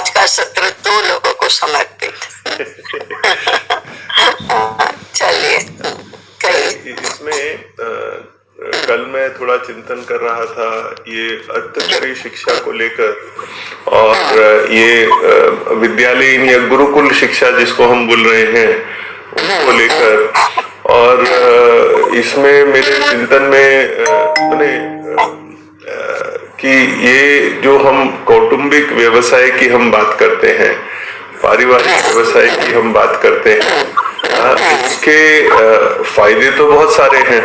आज का सत्र 2 लोगों को समर्पित। चलिए कहिए। इसमें कल मैं थोड़ा चिंतन कर रहा था ये अर्थकारी शिक्षा को लेकर, और ये विद्यालयीन या गुरुकुल शिक्षा जिसको हम बोल रहे हैं उसको लेकर, और इसमें मेरे चिंतन में मैंने कि ये जो हम कौटुंबिक व्यवसाय की हम बात करते हैं, पारिवारिक व्यवसाय की हम बात करते हैं, इसके फायदे तो बहुत सारे हैं।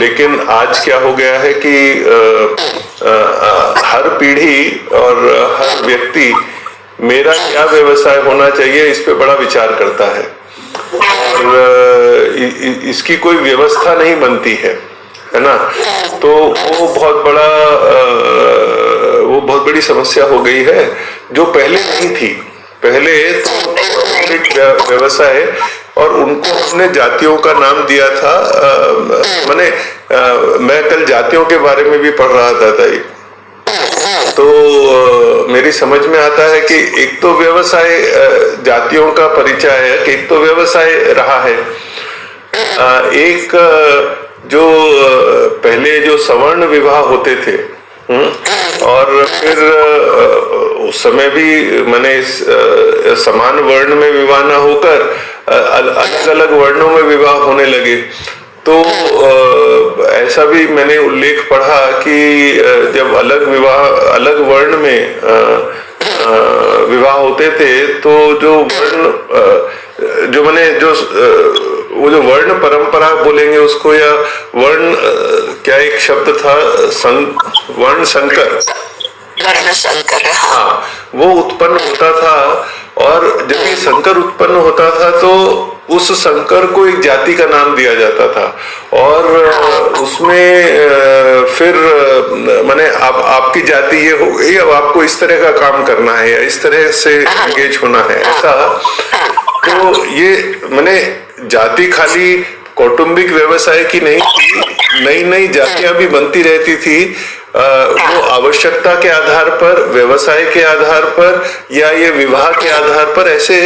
लेकिन आज क्या हो गया है कि हर पीढ़ी और हर व्यक्ति मेरा क्या व्यवसाय होना चाहिए इस पे बड़ा विचार करता है, और इसकी कोई व्यवस्था नहीं बनती है ना। तो वो बहुत बड़ी समस्या हो गई है जो पहले नहीं थी। पहले तो व्यवसाय, और उनको हमने जातियों का नाम दिया था। मैं कल जातियों के बारे में भी पढ़ रहा था तो मेरी समझ में आता है कि एक तो व्यवसाय जातियों का परिचय है, कि एक तो व्यवसाय रहा है। एक जो पहले जो सवर्ण विवाह होते थे, और फिर उस समय भी मैंने समान वर्ण में विवाह न होकर अलग अलग वर्णों में विवाह होने लगे। तो ऐसा भी मैंने उल्लेख पढ़ा कि जब अलग वर्ण में विवाह होते थे तो जो वो जो वर्ण परंपरा बोलेंगे उसको, या वर्ण क्या एक शब्द था, वर्ण संकर, हाँ, वो उत्पन्न होता था। और जब ये संकर उत्पन्न होता था तो उस संकर को एक जाति का नाम दिया जाता था, और उसमें फिर माने आपकी जाति ये हो गई, अब आपको इस तरह का काम करना है या इस तरह से एंगेज होना है, ऐसा। तो ये माने जाति खाली कौटुंबिक व्यवसाय की नहीं थी, नई नई जातियां भी बनती रहती थी। वो आवश्यकता के आधार पर, व्यवसाय के आधार पर, या ये विवाह के आधार पर, ऐसे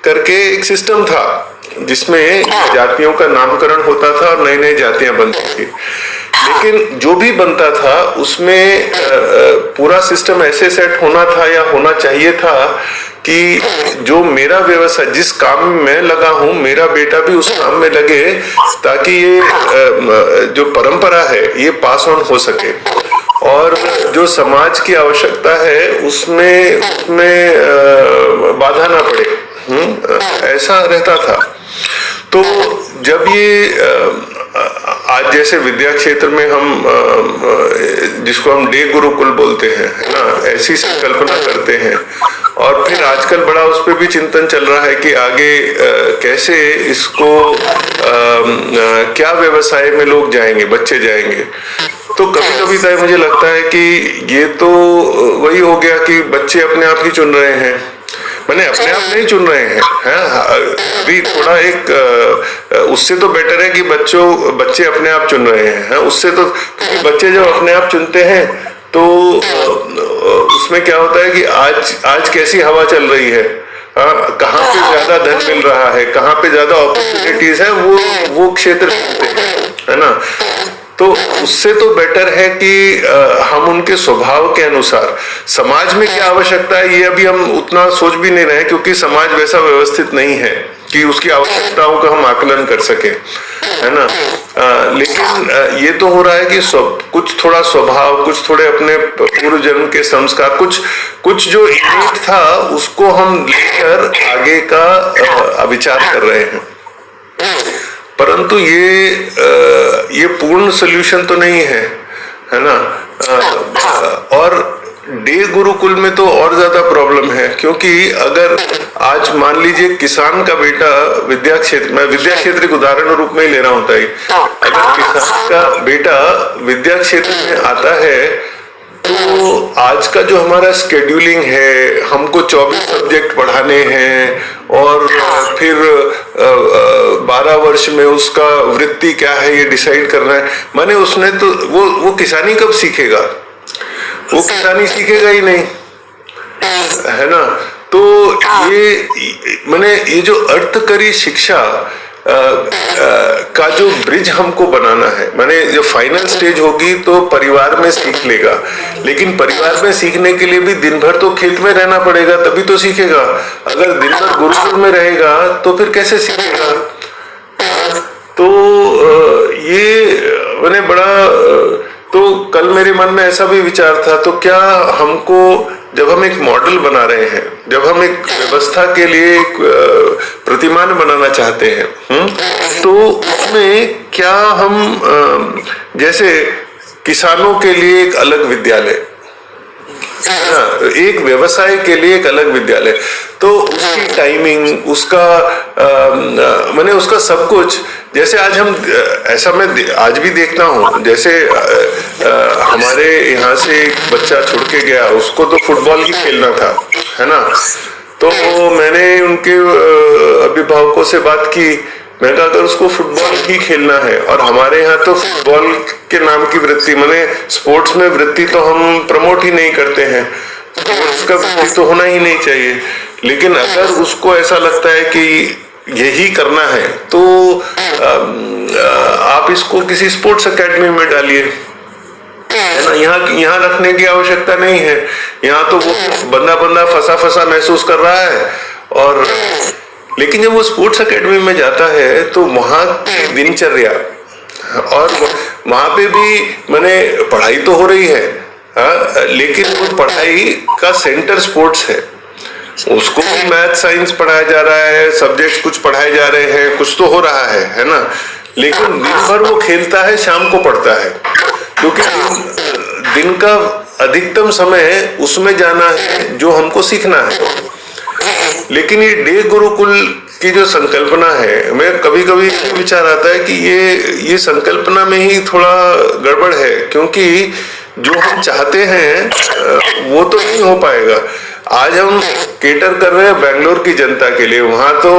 करके एक सिस्टम था जिसमें जातियों का नामकरण होता था और नई नई जातियां बनती थी। लेकिन जो भी बनता था उसमें पूरा सिस्टम ऐसे सेट होना था या होना चाहिए था कि जो मेरा व्यवसाय, जिस काम में मैं लगा हूं, मेरा बेटा भी उस काम में लगे, ताकि ये जो परंपरा है ये पास ऑन हो सके, और जो समाज की आवश्यकता है उसमें बाधा ना पड़े, ऐसा रहता था। तो जब ये आज जैसे विद्या क्षेत्र में हम जिसको हम डे गुरुकुल बोलते हैं, है ना, ऐसी संकल्पना करते हैं, और फिर आजकल बड़ा उस पर भी चिंतन चल रहा है कि आगे कैसे इसको क्या व्यवसाय में लोग जाएंगे, बच्चे जाएंगे। तो कभी कभी तो मुझे लगता है कि ये तो वही हो गया कि बच्चे अपने आप ही चुन रहे हैं, मैंने अपने आप नहीं चुन रहे हैं। अभी थोड़ा एक उससे तो बेटर है कि बच्चे अपने आप चुन रहे हैं। उससे तो, क्योंकि बच्चे जब अपने आप चुनते हैं तो उसमें क्या होता है कि आज कैसी हवा चल रही है, कहाँ पे ज्यादा धन मिल रहा है, कहाँ पे ज्यादा अपॉर्चुनिटीज है, वो क्षेत्र है ना। तो उससे तो बेटर है कि हम उनके स्वभाव के अनुसार, समाज में क्या आवश्यकता है ये अभी हम उतना सोच भी नहीं रहे, क्योंकि समाज वैसा व्यवस्थित नहीं है कि उसकी आवश्यकताओं का हम आकलन कर सके, है ना। लेकिन ये तो हो रहा है कि कुछ थोड़ा स्वभाव, कुछ थोड़े अपने पूर्व जन्म के संस्कार, कुछ जो इनिट था उसको हम लेकर आगे का विचार कर रहे हैं। परंतु ये पूर्ण सोल्यूशन तो नहीं है ना। और डे गुरुकुल में तो और ज्यादा प्रॉब्लम है, क्योंकि अगर आज मान लीजिए किसान का बेटा विद्या क्षेत्र, मैं विद्या क्षेत्र के उदाहरण रूप में ही ले रहा हूँ ताई, अगर किसान का बेटा विद्या क्षेत्र में आता है तो आज का जो हमारा स्केड्यूलिंग है, हमको 24 सब्जेक्ट पढ़ाने हैं, और फिर 12 वर्ष में उसका वृत्ति क्या है ये डिसाइड करना है। माने उसने तो वो किसानी कब सीखेगा, वो किसानी सीखेगा ही नहीं, है ना। तो ये मैंने ये जो अर्थकरी शिक्षा का जो ब्रिज हमको बनाना है, माने जो फाइनल स्टेज होगी तो परिवार में सीख लेगा, लेकिन परिवार में सीखने के लिए भी दिन भर तो खेत में रहना पड़ेगा, तभी तो सीखेगा। अगर दिन भर गुरुकुल में रहेगा तो फिर कैसे सीखेगा। तो ये मैंने बड़ा तो कल मेरे मन में ऐसा भी विचार था, तो क्या हमको जब हम एक मॉडल बना रहे हैं, जब हम एक व्यवस्था के लिए एक प्रतिमान बनाना चाहते हैं, तो उसमें क्या हम जैसे किसानों के लिए एक अलग विद्यालय, एक व्यवसाय के लिए एक अलग विद्यालय, तो उसकी टाइमिंग, उसका मैंने उसका सब कुछ, जैसे आज हम ऐसा मैं आज भी देखता हूँ, जैसे हमारे यहाँ से एक बच्चा छोड़ के गया, उसको तो फुटबॉल ही खेलना था, है ना। तो मैंने उनके अभिभावकों से बात की, मैं कहा अगर उसको फुटबॉल ही खेलना है, और हमारे यहाँ तो फुटबॉल के नाम की वृत्ति, माने स्पोर्ट्स में वृत्ति तो हम प्रमोट ही नहीं करते हैं, स्पोर्ट्स का वृत्ति तो होना ही नहीं चाहिए, लेकिन अगर उसको ऐसा लगता है कि यही करना है तो आप इसको किसी स्पोर्ट्स एकेडमी में डालिए, है ना। यहाँ रखने की आवश्यकता नहीं है, यहाँ तो वो बंदा फंसा महसूस कर रहा है। और लेकिन जब वो स्पोर्ट्स एकेडमी में जाता है तो वहाँ की दिनचर्या, और वहाँ पे भी मैंने पढ़ाई तो हो रही है, लेकिन वो पढ़ाई का सेंटर स्पोर्ट्स है, उसको भी मैथ साइंस पढ़ाया जा रहा है, सब्जेक्ट कुछ पढ़ाए जा रहे हैं, कुछ तो हो रहा है ना। लेकिन दिन भर वो खेलता है, शाम को पढ़ता है, क्योंकि दिन का अधिकतम समय उसमें जाना है जो हमको सीखना है। लेकिन ये डे गुरुकुल की जो संकल्पना है, मैं कभी कभी विचार आता है कि ये संकल्पना में ही थोड़ा गड़बड़ है, क्योंकि जो हम चाहते हैं वो तो नहीं हो पाएगा। आज हम केटर कर रहे हैं बेंगलोर की जनता के लिए, वहां तो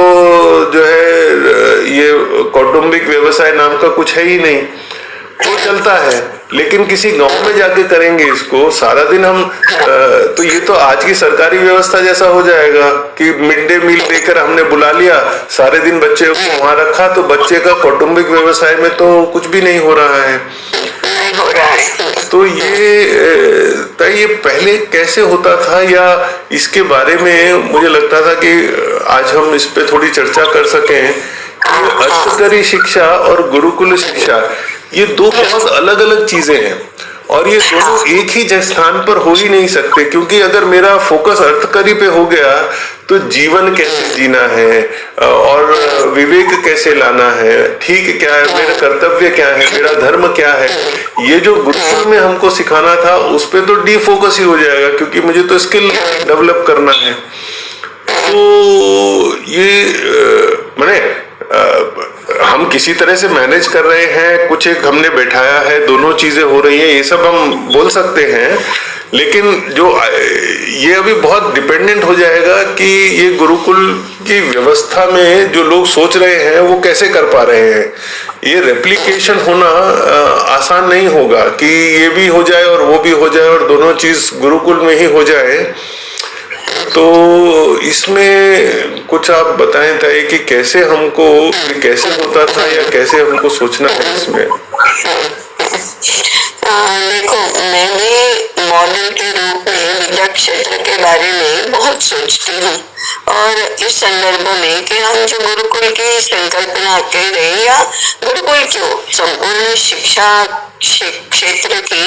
जो है ये कौटुंबिक व्यवसाय नाम का कुछ है ही नहीं, वो चलता है। लेकिन किसी गांव में जाके करेंगे इसको सारा दिन हम, तो ये तो आज की सरकारी व्यवस्था जैसा हो जाएगा कि मिड डे मील देकर हमने बुला लिया, सारे दिन बच्चे को वहां रखा, तो बच्चे का कौटुंबिक व्यवसाय में तो कुछ भी नहीं हो रहा है। तो ये पहले कैसे होता था, या इसके बारे में मुझे लगता था कि आज हम इस पे थोड़ी चर्चा कर सकें। अर्थकरी शिक्षा और गुरुकुल शिक्षा ये दो बहुत अलग अलग चीजें हैं, और ये दोनों एक ही स्थान पर हो ही नहीं सकते, क्योंकि अगर मेरा फोकस अर्थकरी पे हो गया तो जीवन कैसे जीना है और विवेक कैसे लाना है, ठीक क्या है, मेरा कर्तव्य क्या है, मेरा धर्म क्या है, ये जो गुरुकुल में हमको सिखाना था उस पे तो डी फोकस ही हो जाएगा, क्योंकि मुझे तो स्किल डेवलप करना है। तो ये मैंने हम किसी तरह से मैनेज कर रहे हैं, कुछ एक हमने बैठाया है, दोनों चीजें हो रही हैं, ये सब हम बोल सकते हैं। लेकिन जो ये अभी बहुत डिपेंडेंट हो जाएगा कि ये गुरुकुल की व्यवस्था में जो लोग सोच रहे हैं वो कैसे कर पा रहे हैं। ये रेप्लिकेशन होना आसान नहीं होगा कि ये भी हो जाए और वो भी हो जाए और दोनों चीज गुरुकुल में ही हो जाए। तो इसमें कुछ आप बताएं ताकि कि कैसे होता था या कैसे हमको सोचना है इसमें। देखो, मैंने मॉडल के रूप में विद्या क्षेत्र के बारे में बहुत सोचती हूँ, और इस संदर्भ में कि हम जो गुरुकुल की संकल्पना कह रहे हैं, या गुरुकुल क्यों, संपूर्ण शिक्षा क्षेत्र की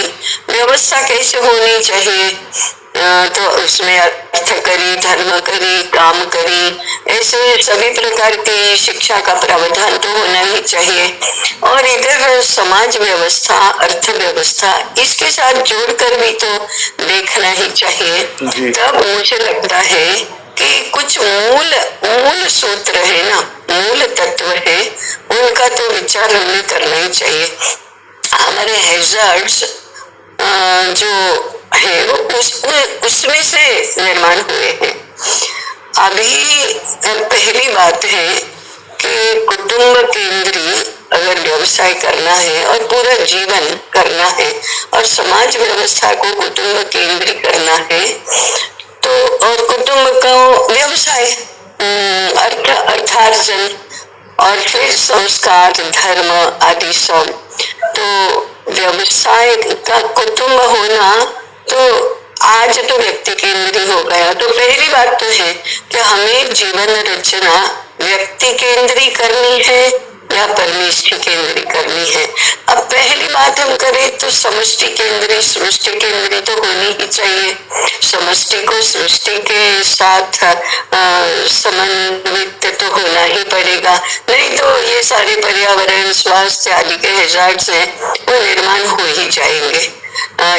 व्यवस्था कैसे होनी चाहिए, तो उसमें अर्थ करी, धर्म करी, काम करी, ऐसे सभी प्रकार की शिक्षा का प्रावधान तो होना ही चाहिए। और इधर समाज व्यवस्था, अर्थव्यवस्था, इसके साथ जोड़कर भी तो देखना ही चाहिए। तब मुझे लगता है कि कुछ मूल सूत्र है ना, मूल तत्व है, उनका तो विचार हमें करना ही चाहिए। हमारे हैजार्ड्स जो है वो उसमें से निर्माण हुए हैं। अभी पहली बात है कि कुटुंब केंद्रीय अगर व्यवसाय करना है और पूरा जीवन करना है, और समाज व्यवस्था को कुटुंब केंद्रीय करना है, तो संस्कार, धर्म आदि सब। तो व्यवसाय का कुटुंब होना तो आज तो व्यक्ति केंद्रीय हो गया। तो पहली बात तो है कि हमें जीवन रचना व्यक्ति केंद्रीय करनी है या परमेश्वर केंद्रीय करनी है। अब पहली बात हम करें तो समष्टि केंद्रीय सृष्टि केंद्रीय तो होनी ही चाहिए। समष्टि को सृष्टि के साथ समन्वित तो होना ही पड़ेगा, नहीं तो ये सारे पर्यावरण स्वास्थ्य आदि के हैजार्ड्स हैं वो निर्माण हो ही जाएंगे।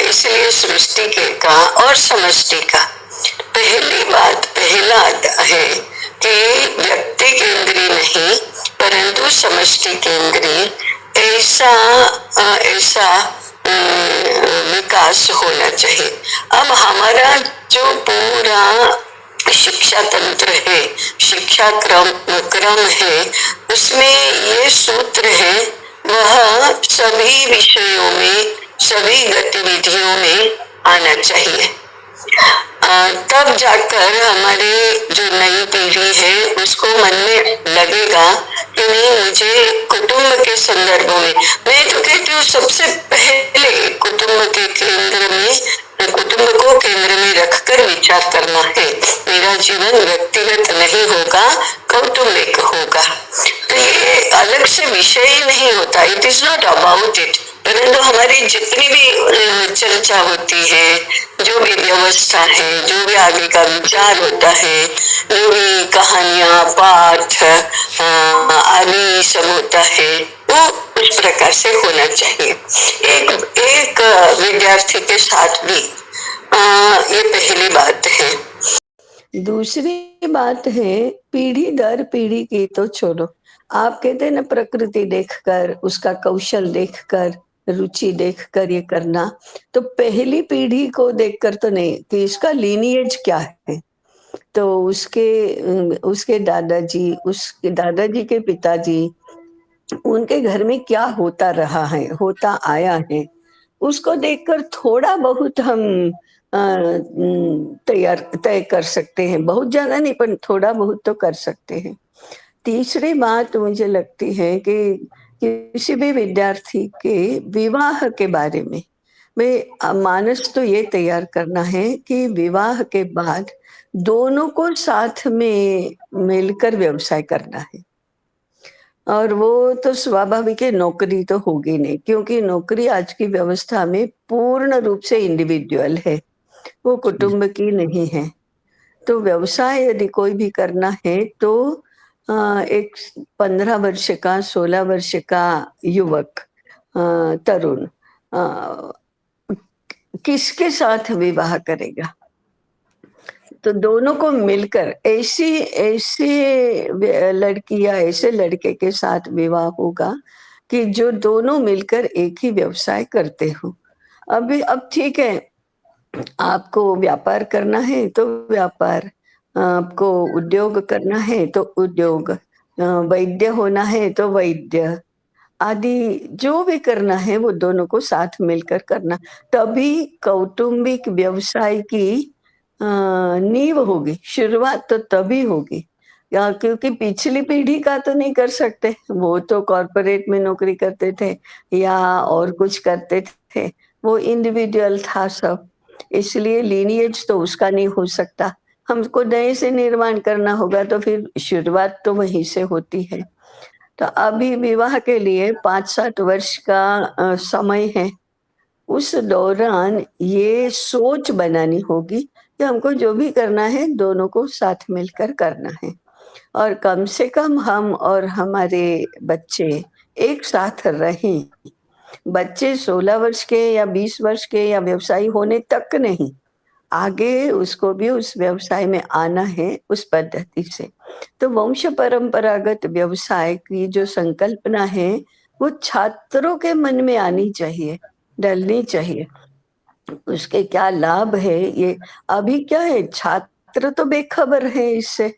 इसलिए सृष्टि के का और समष्टि का पहली बात पहला है कि व्यक्ति केंद्रीय नहीं परंतु समष्टि केंद्रीय ऐसा ऐसा विकास होना चाहिए। अब हमारा जो पूरा शिक्षा तंत्र है, शिक्षा क्रम है, उसमें ये सूत्र है वह सभी विषयों में सभी गतिविधियों में आना चाहिए। तब जाकर हमारी जो नई पीढ़ी है उसको मन में लगेगा कि नहीं, मुझे कुटुंब के संदर्भ में, मैं तो कहती हूँ सबसे पहले कुटुंब के केंद्र में, कुटुंब को केंद्र में रखकर विचार करना है। मेरा जीवन व्यक्तिगत नहीं होगा, कौटुंबिक होगा। तो ये अलग से विषय ही नहीं होता, it is not about it, परंतु हमारी जितनी भी चर्चा होती है, जो भी व्यवस्था है, जो भी आगे का विचार होता है, जो भी कहानियां पाठ आदि सब होता है, वो उस प्रकार से होना चाहिए। एक विद्यार्थी के साथ भी ये पहली बात है। दूसरी बात है पीढ़ी दर पीढ़ी की तो छोड़ो, आप कहते हैं ना प्रकृति देखकर, उसका कौशल देखकर, रुचि देखकर ये करना, तो पहली पीढ़ी को देखकर तो नहीं कि इसका लीनिएज क्या है। तो उसके दादाजी के पिताजी, उनके घर में क्या होता रहा है, होता आया है, उसको देखकर थोड़ा बहुत हम तय कर सकते हैं। बहुत ज्यादा नहीं पर थोड़ा बहुत तो कर सकते हैं। तीसरी बात मुझे लगती है कि किसी भी विद्यार्थी के विवाह के बारे में मानस तो ये तैयार करना है कि विवाह के बाद दोनों को साथ में मिलकर व्यवसाय करना है। और वो तो स्वाभाविक है, नौकरी तो होगी नहीं, क्योंकि नौकरी आज की व्यवस्था में पूर्ण रूप से इंडिविजुअल है, वो कुटुंब की नहीं है। तो व्यवसाय यदि कोई भी करना है तो एक 15 वर्ष का 16 वर्ष का युवक तरुण किसके साथ विवाह करेगा? तो दोनों को मिलकर ऐसी लड़की या ऐसे लड़के के साथ विवाह होगा कि जो दोनों मिलकर एक ही व्यवसाय करते हो। अब ठीक है, आपको व्यापार करना है तो व्यापार, आपको उद्योग करना है तो उद्योग, वैद्य होना है तो वैद्य आदि जो भी करना है वो दोनों को साथ मिलकर करना, तभी कौटुंबिक व्यवसाय की नींव होगी, शुरुआत तो तभी होगी। या क्योंकि पिछली पीढ़ी का तो नहीं कर सकते, वो तो कॉर्पोरेट में नौकरी करते थे या और कुछ करते थे, वो इंडिविजुअल था सब, इसलिए लीनिएज तो उसका नहीं हो सकता। हमको नए से निर्माण करना होगा तो फिर शुरुआत तो वहीं से होती है। तो अभी विवाह के लिए 5-7 वर्ष का समय है। उस दौरान ये सोच बनानी होगी कि हमको जो भी करना है दोनों को साथ मिलकर करना है, और कम से कम हम और हमारे बच्चे एक साथ रहें। बच्चे 16 वर्ष के या 20 वर्ष के या व्यवसायी होने तक नहीं, आगे उसको भी उस व्यवसाय में आना है उस पद्धति से। तो वंश परंपरागत व्यवसाय की जो संकल्पना है वो छात्रों के मन में आनी चाहिए, डलनी चाहिए। उसके क्या लाभ है, ये अभी क्या है, छात्र तो बेखबर है इससे।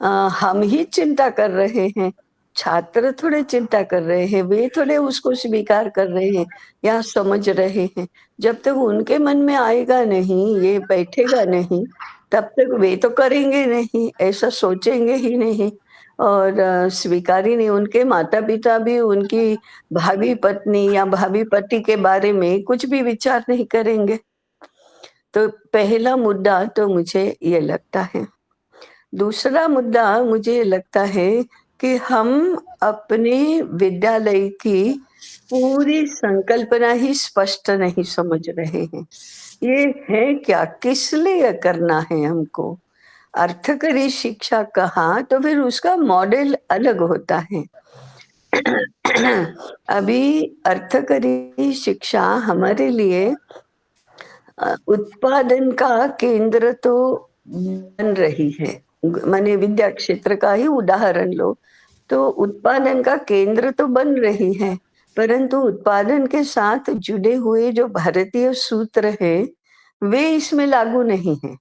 हम ही चिंता कर रहे हैं, छात्र थोड़े चिंता कर रहे हैं, वे थोड़े उसको स्वीकार कर रहे हैं या समझ रहे हैं। जब तक उनके मन में आएगा नहीं, ये बैठेगा नहीं, तब तक वे तो करेंगे नहीं, ऐसा सोचेंगे ही नहीं। और स्वीकार ही नहीं। उनके माता-पिता भी उनकी भावी पत्नी या भावी पति के बारे में कुछ भी विचार नहीं करेंगे। तो पहला मुद्दा तो मुझे ये लगता है। दूसरा मुद्दा मुझे लगता है कि हम अपने विद्यालय की पूरी संकल्पना ही स्पष्ट नहीं समझ रहे हैं। ये है क्या? किस लिए करना है हमको? अर्थकरी शिक्षा कहा तो फिर उसका मॉडल अलग होता है। अभी अर्थकरी शिक्षा हमारे लिए उत्पादन का केंद्र तो बन रही है। माने विद्या क्षेत्र का ही उदाहरण लो, तो उत्पादन का केंद्र तो बन रही है, परंतु उत्पादन के साथ जुड़े हुए जो भारतीय सूत्र हैं, वे इसमें लागू नहीं हैं।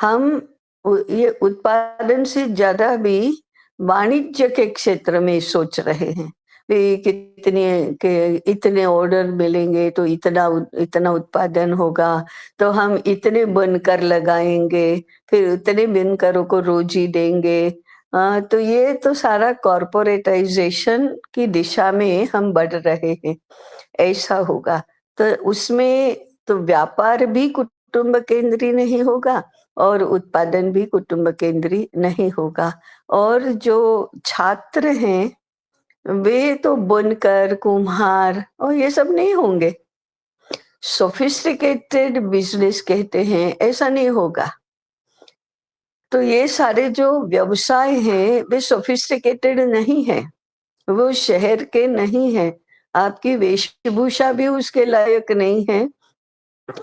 हम ये उत्पादन से ज़्यादा भी वाणिज्य के क्षेत्र में सोच रहे हैं। कितने के इतने ऑर्डर मिलेंगे तो इतना उत्पादन होगा, तो हम इतने बुनकर लगाएँगे, फिर उतने बुनकरों को रोज़ी देंगे। तो ये तो सारा कॉर्पोरेटाइज़ेशन की दिशा में हम बढ़ रहे हैं, ऐसा होगा। तो उसमें तो व्यापार भी कुटुंब केंद्री नहीं होगा और उत्पादन भी कुटुंब केंद्री नहीं होगा। और जो छात्र हैं, वे तो बुनकर, कुम्हार और ये सब नहीं होंगे। सोफिस्टिकेटेड बिज़नेस कहते हैं, ऐसा नहीं होगा। तो ये सारे जो व्यवसाय हैं, वे सोफिस्टिकेटेड नहीं हैं, वो शहर के नहीं हैं। आपकी वेशभूषा भी उसके लायक नहीं है,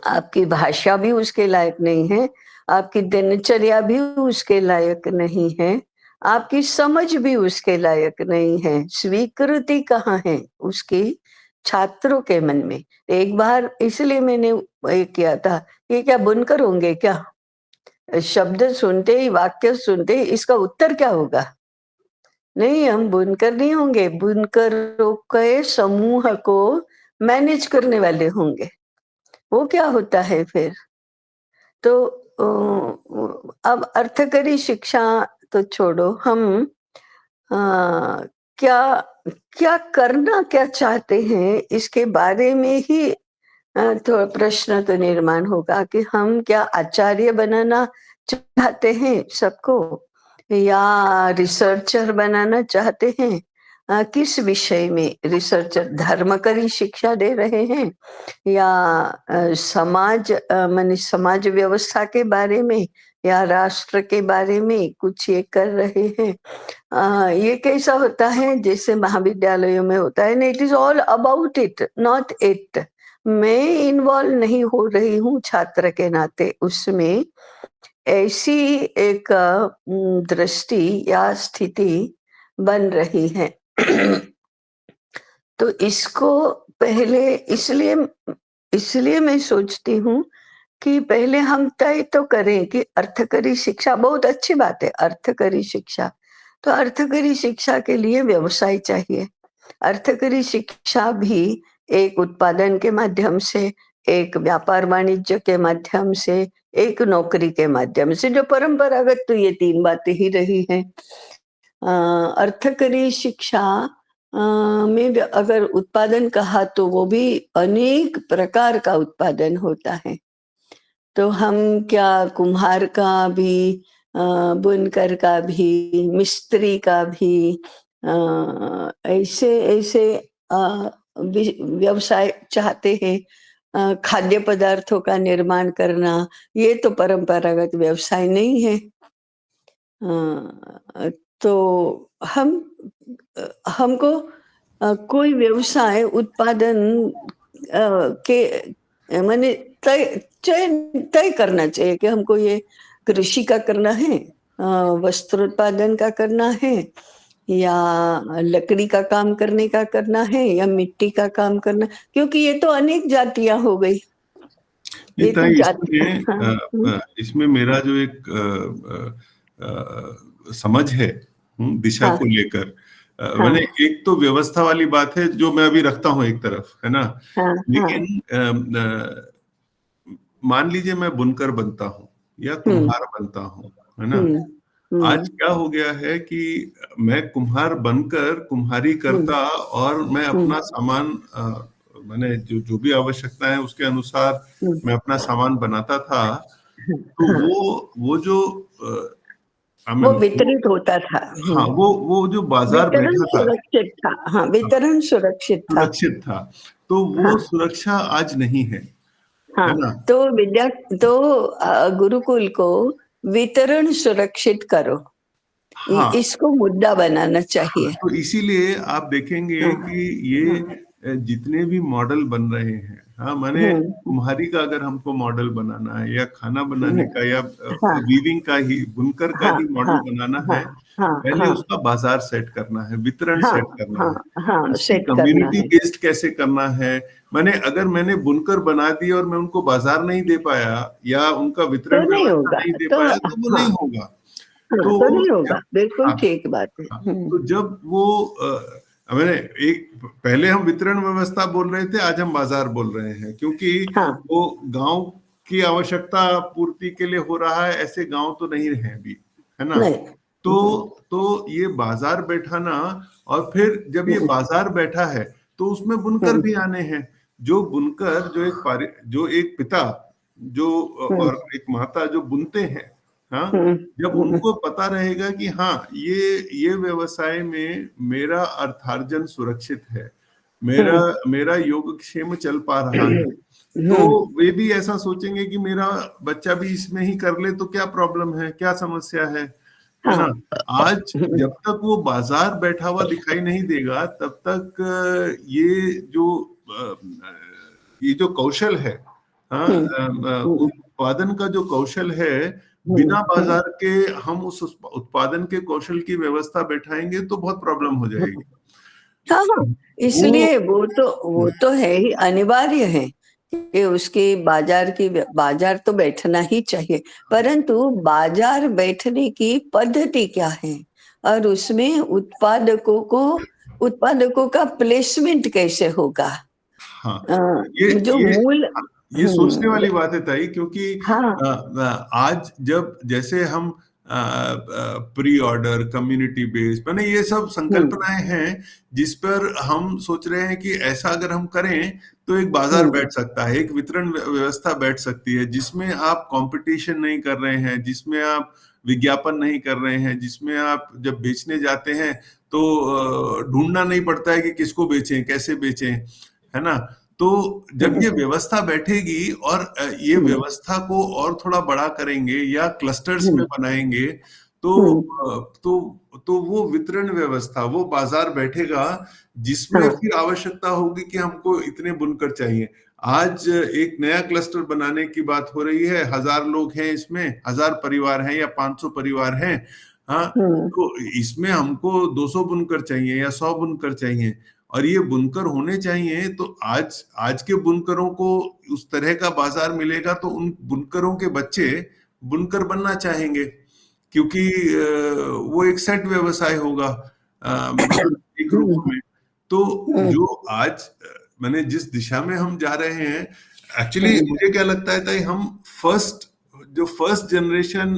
आपकी भाषा भी उसके लायक नहीं है, आपकी दिनचर्या भी उसके लायक नहीं है, आपकी समझ भी उसके लायक नहीं है। स्वीकृति कहाँ है उसकी? छात्रों के मन में। एक बार इसलिए मैंने ये किया था, ये क्या बुनकर होंगे क्या? शब्द सुनते ही, वाक्य सुनते ही इसका उत्तर क्या होगा? नहीं, हम बुनकर नहीं होंगे, बुनकरों के समूह को मैनेज करने वाले होंगे। वो क्या होता है फिर? तो अब अर्थकरी शिक्षा तो छोड़ो, हम अ, क्या क्या करना क्या चाहते हैं इसके बारे में ही थोड़ा प्रश्न तो निर्माण होगा कि हम क्या आचार्य बनाना चाहते हैं सबको, या रिसर्चर बनाना चाहते हैं? किस विषय में रिसर्चर? धर्मकरी शिक्षा दे रहे हैं या माने समाज व्यवस्था के बारे में या राष्ट्र के बारे में कुछ ये कर रहे हैं? ये कैसा होता है जैसे महाविद्यालयों में होता है ना, it is all about it not it. मैं इन्वॉल्व नहीं हो रही हूँ छात्र के नाते उसमें। ऐसी एक दृष्टि या स्थिति बन रही है। तो इसको पहले इसलिए इसलिए मैं सोचती हूँ कि पहले हम तय तो करें कि अर्थकरी शिक्षा बहुत अच्छी बात है, अर्थकरी शिक्षा। तो अर्थकरी शिक्षा के लिए व्यवसाय चाहिए। अर्थकरी शिक्षा भी एक उत्पादन के माध्यम से, एक व्यापार वाणिज्य के माध्यम से, एक नौकरी के माध्यम से, जो परंपरागत तो ये 3 बातें ही रही हैं। अर्थकरी शिक्षा में अगर उत्पादन कहा तो वो भी अनेक प्रकार का उत्पादन होता है। तो हम क्या कुम्हार का भी, बुनकर का भी, मिस्त्री का भी, ऐसे ऐसे व्यवसाय चाहते हैं। खाद्य पदार्थों का निर्माण करना, ये तो परंपरागत व्यवसाय नहीं है। तो हम हमको कोई व्यवसाय उत्पादन के माने तय करना चाहिए कि हमको ये कृषि का करना है, वस्त्रोत्पादन का करना है, या लकड़ी का काम करने का करना है, या मिट्टी का काम करना, क्योंकि ये तो अनेक जातियां हो गई। ये तो जाति, हाँ। इसमें मेरा जो एक समझ है दिशा हाँ, को लेकर, मैंने हाँ, एक तो व्यवस्था वाली बात है जो मैं अभी रखता हूँ एक तरफ, है ना। हाँ, हाँ। लेकिन मान लीजिए मैं बुनकर बनता हूँ या हुँ, कुम्हार बनता हूँ, है ना। हुँ, आज क्या हो गया है कि मैं कुम्हार बनकर कुम्हारी करता और मैं अपना सामान मैंने जो जो भी आवश्यकता है उसके अनुसार मैं अपना सामान बनाता था। तो हाँ, वो जो आई वो मीन वितरित होता था। हाँ वो जो बाजार वितरण बैठा था, सुरक्षित था। हाँ, वितरण सुरक्षित था। सुरक्षित था। तो वो हाँ, सुरक्षा आज नहीं है, है हाँ, ना? तो गुरुकुल को वितरण सुरक्षित करो, हाँ, इसको मुद्दा बनाना चाहिए। तो इसीलिए आप देखेंगे हाँ, कि ये हाँ, जितने भी मॉडल बन रहे हैं, हाँ, माने हम्म, कुम्हारी का अगर हमको मॉडल बनाना है या खाना बनाने हम्म, का या हाँ, वीविंग का ही, बुनकर का हाँ, ही मॉडल हाँ, बनाना हाँ, है, हाँ, पहले हाँ, उसका बाजार सेट करना है, वितरण हाँ, सेट करना हाँ, है, हाँ, उसकी सेट करना कम्युनिटी है। बेस्ड कैसे करना है। मैंने अगर मैंने बुनकर बना दी और मैं उनको बाजार नहीं दे पाया या उनका तो वितरण नहीं व्यवस्था होगा। नहीं दे तो पाया तो वो हाँ, नहीं होगा। हाँ, तो तो नहीं होगा, जब बिल्कुल हाँ, ठीक बात है। हाँ, तो जब वो मैंने एक पहले हम वितरण व्यवस्था बोल रहे थे, आज हम बाजार बोल रहे हैं, क्योंकि हाँ, वो गांव की आवश्यकता पूर्ति के लिए हो रहा है, ऐसे गांव तो नहीं रहे अभी, है ना? नहीं, तो तो ये बाजार बैठाना, और फिर जब ये बाजार बैठा है तो उसमें बुनकर भी आने हैं। जो बुनकर जो एक पिता जो और एक माता जो बुनते हैं, हाँ, जब उनको पता रहेगा कि हाँ ये व्यवसाय में मेरा अर्थार्जन सुरक्षित है, मेरा मेरा योगक्षेम चल पा रहा है, तो वे भी ऐसा सोचेंगे कि मेरा बच्चा भी इसमें ही कर ले तो क्या प्रॉब्लम है, क्या समस्या है ना? आज जब तक वो बाजार बैठा हुआ दिखाई नहीं देगा तब तक ये जो कौशल है, हाँ, उत्पादन का जो कौशल है, बिना बाजार के हम उस उत्पादन के कौशल की व्यवस्था बैठाएंगे तो बहुत प्रॉब्लम हो जाएगी। हाँ, हाँ, वो इसलिए वो तो है ही, अनिवार्य है कि उसकी बाजार तो बैठना ही चाहिए, परंतु बाजार बैठने की पद्धति क्या है और उसमें उत्पादकों का प्लेसमेंट कैसे होगा। हाँ, अ, ये जो ये मूल ये सोचने वाली बात है ताई, क्योंकि हाँ, आज जब जैसे हम प्री ऑर्डर कम्युनिटी बेस्ड मैंने ये सब संकल्पनाएं हैं जिस पर हम सोच रहे हैं कि ऐसा अगर हम करें तो एक बाजार बैठ सकता है, एक वितरण व्यवस्था बैठ सकती है, जिसमें आप कंपटीशन नहीं कर रहे हैं, जिसमें आप विज्ञापन नहीं कर रहे हैं, जिसमें आप जब बेचने जाते हैं तो ढूंढना नहीं पड़ता है कि किसको बेचें, कैसे बेचें, है ना? तो जब ये व्यवस्था बैठेगी और ये व्यवस्था को और थोड़ा बड़ा करेंगे या क्लस्टर्स में बनाएंगे तो तो वो वितरण व्यवस्था, वो बाजार बैठेगा जिसमें हाँ, फिर आवश्यकता होगी कि हमको इतने बुनकर चाहिए। आज एक नया क्लस्टर बनाने की बात हो रही है, 1000 लोग हैं इसमें, 1000 परिवार हैं या 500 परिवार हैं, हाँ, तो इसमें हमको 200 बुनकर चाहिए या 100 बुनकर चाहिए, और ये बुनकर होने चाहिए। तो आज आज के बुनकरों को उस तरह का बाजार मिलेगा तो उन बुनकरों के बच्चे बुनकर बनना चाहेंगे, क्योंकि वो एक सेट व्यवसाय होगा एक रूप में। तो जो आज मैंने जिस दिशा में हम जा रहे हैं, एक्चुअली मुझे क्या लगता है ताई, हम फर्स्ट जनरेशन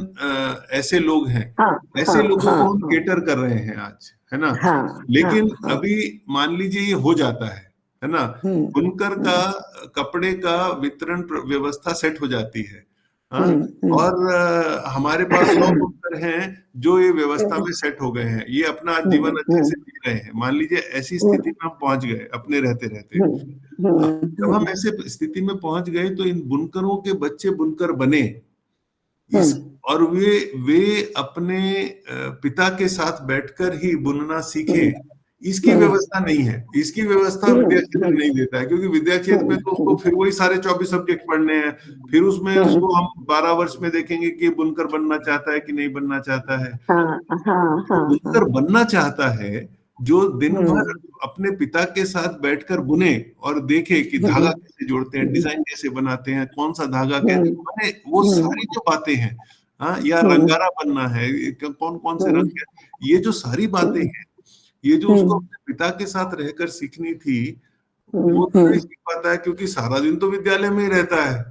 ऐसे लोग हैं, हाँ, ऐसे हाँ, लोगों हाँ, को हम केटर कर रहे हैं आज, है ना? हाँ, हाँ, लेकिन हाँ, अभी मान लीजिए ये हो जाता है ना? बुनकर का कपड़े का वितरण व्यवस्था सेट हो जाती है, हाँ, और हमारे पास 100 बुनकर हैं जो ये व्यवस्था में सेट हो गए हैं, ये अपना जीवन अच्छे से जी रहे हैं। मान लीजिए ऐसी स्थिति में हम पहुंच गए अपने रहते रहते, जब हम ऐसे स्थिति में पहुंच गए तो इन बुनकरों के बच्चे बुनकर बने, इस और वे अपने पिता के साथ बैठकर ही बुनना सीखे, इसकी व्यवस्था नहीं है। इसकी व्यवस्था विद्या क्षेत्र नहीं देता है, क्योंकि विद्या क्षेत्र में तो उसको फिर वही सारे 24 सब्जेक्ट पढ़ने हैं, फिर उसमें उसको हम 12 वर्ष में देखेंगे कि बुनकर बनना चाहता है कि नहीं बनना चाहता है। हाँ, हाँ, जो हाँ, बुनकर बनना चाहता है, जो दिन भर अपने पिता के साथ बैठकर बुने और देखे कि धागा कैसे जोड़ते हैं, डिजाइन कैसे बनाते हैं, कौन सा धागा कैसे बने, वो सारी जो बातें हैं, हाँ, या रंगारा बनना है, कौन कौन से रंग है, ये जो सारी बातें हैं, ये जो उसको अपने पिता के साथ रहकर सीखनी थी, वो तो नहीं सीख पाता है, क्योंकि सारा दिन तो विद्यालय में ही रहता है।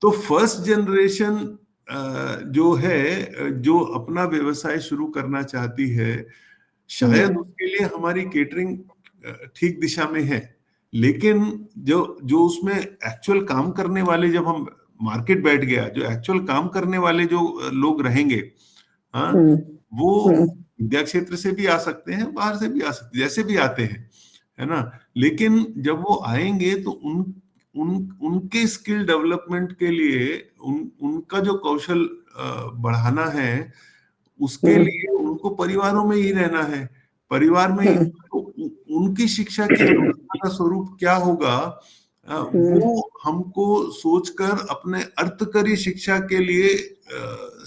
तो फर्स्ट जनरेशन जो है, जो अपना व्यवसाय शुरू करना चाहती है, शायद उसके लिए हमारी केटरिंग ठीक दिशा में है, लेकिन जो जो उसमें एक्चुअल काम करने वाले, जब हम मार्केट बैठ गया, जो एक्चुअल काम करने वाले जो लोग रहेंगे, हाँ, वो विद्या क्षेत्र से भी आ सकते हैं, बाहर से भी आ सकते, जैसे भी आते हैं, है ना। लेकिन जब वो आएंगे तो उनके स्किल डेवलपमेंट के लिए, उनका जो कौशल बढ़ाना है, उसके लिए उनको परिवारों में ही रहना है, परिवार में ही। तो उनकी शिक्षा की व्यवस्था का स्वरूप क्या होगा, वो हमको सोचकर अपने अर्थकरी शिक्षा के लिए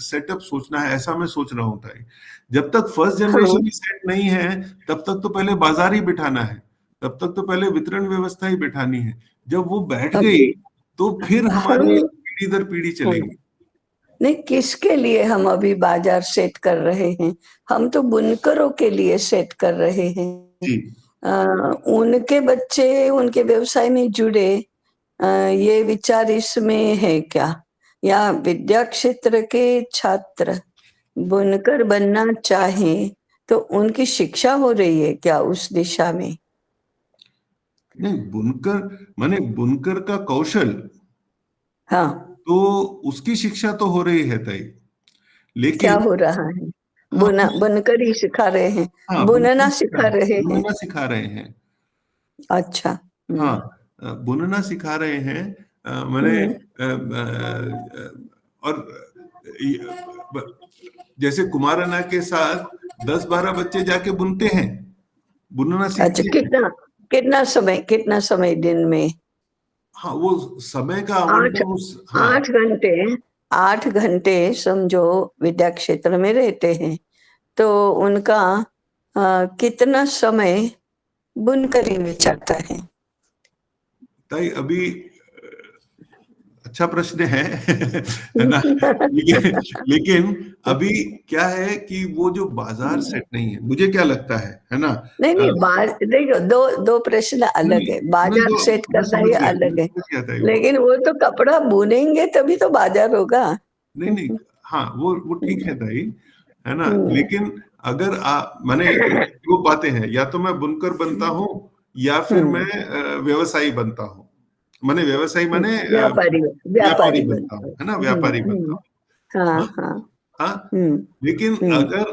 सेटअप सोचना है, ऐसा मैं सोच रहा हूँ ताई। जब तक फर्स्ट जनरेशन सेट नहीं है, तब तक तो पहले बाजार ही बिठाना है, तब तक तो पहले वितरण व्यवस्था ही बिठानी है। जब वो बैठ गई तो फिर हमारी पीढ़ी दर पीढ़ी चलेगी। नहीं, किसके लिए हम अभी बाजार सेट कर रहे हैं? हम तो बुनकरों के लिए सेट कर रहे हैं। जी। उनके बच्चे उनके व्यवसाय में जुड़े, ये विचार इसमें है क्या? या विद्या क्षेत्र के छात्र बुनकर बनना चाहें तो उनकी शिक्षा हो रही है क्या उस दिशा में? नहीं, बुनकर माने बुनकर का कौशल, हाँ, तो उसकी शिक्षा तो हो रही है ताई, क्या लेकिन हो रहा है? हाँ, बुनकर ही सिखा रहे हैं, हाँ, बुनना सिखा रहे हैं। बुनना सिखा रहे हैं। अच्छा। हाँ, बुनना सिखा रहे हैं। मैंने और जैसे कुमारना के साथ 10-12 बच्चे जाके बुनते हैं, बुनना अच्छा, सीखते हैं। कितना समय दिन में? हाँ, वो समय का 8 आवंटन हाँ, 8 घंटे, 8 घंटे समझो विद्या क्षेत्र में रहते हैं, तो उनका कितना समय बुनकरी में चलता है? ताई अभी अच्छा प्रश्न है है ना। लेकिन अभी क्या है कि वो जो बाजार सेट नहीं है, मुझे क्या लगता है ना। नहीं नहीं, देखो, दो प्रश्न अलग है। नहीं, बाजार जो सेट मैं करना समझ ये गया, अलग है, ताई वो। लेकिन वो तो कपड़ा बुनेंगे तभी तो बाजार होगा। नहीं नहीं, हाँ, वो ठीक है ताई, है ना। हम्म, लेकिन अगर माने दो बातें हैं, या तो मैं बुनकर बनता हूँ, या फिर मैं व्यवसायी बनता हूँ। माने व्यवसायी माने व्यापारी व्यापारी व्यापारी बनता बनते हूँ, हैं। है ना, व्यापारी बनता हूँ। हाँ हाँ, हाँ। हाँ। हम्म लेकिन हम्म अगर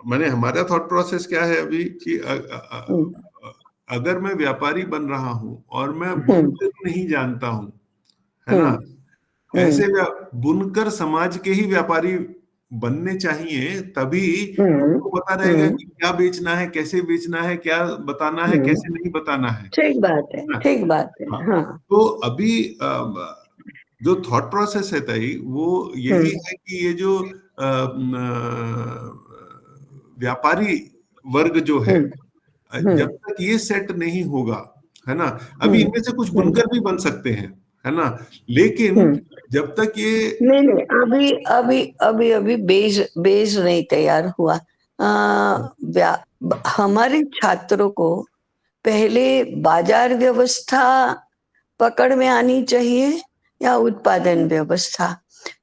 मैंने हमारा थॉट प्रोसेस क्या है अभी कि हम्म अगर मैं व्यापारी बन रहा हूं और मैं हम्म बुनकर नहीं जानता हूं, है ना, हम्म हम्म ऐसे बुनकर समाज के ही व्यापारी बनने चाहिए, तभी हम्म उनको पता रहेगा हम्म कि क्या बेचना है, कैसे बेचना है, क्या बताना है, हम्म, कैसे नहीं बताना है। ठीक बात है, हाँ, ठीक बात है। हाँ। हाँ। तो अभी जो थॉट प्रोसेस है ताई, वो यही हम्म है कि ये जो व्यापारी वर्ग जो है, हम्म हम्म जब तक ये सेट नहीं होगा, है ना, अभी हम्म इनमें से कुछ हम्म बुनकर भी बन सकते हैं, है ना, लेकिन हम्म। जब तक ये नहीं नहीं, अभी अभी अभी अभी बेस नहीं तैयार हुआ। हमारे छात्रों को पहले बाजार व्यवस्था पकड़ में आनी चाहिए या उत्पादन व्यवस्था?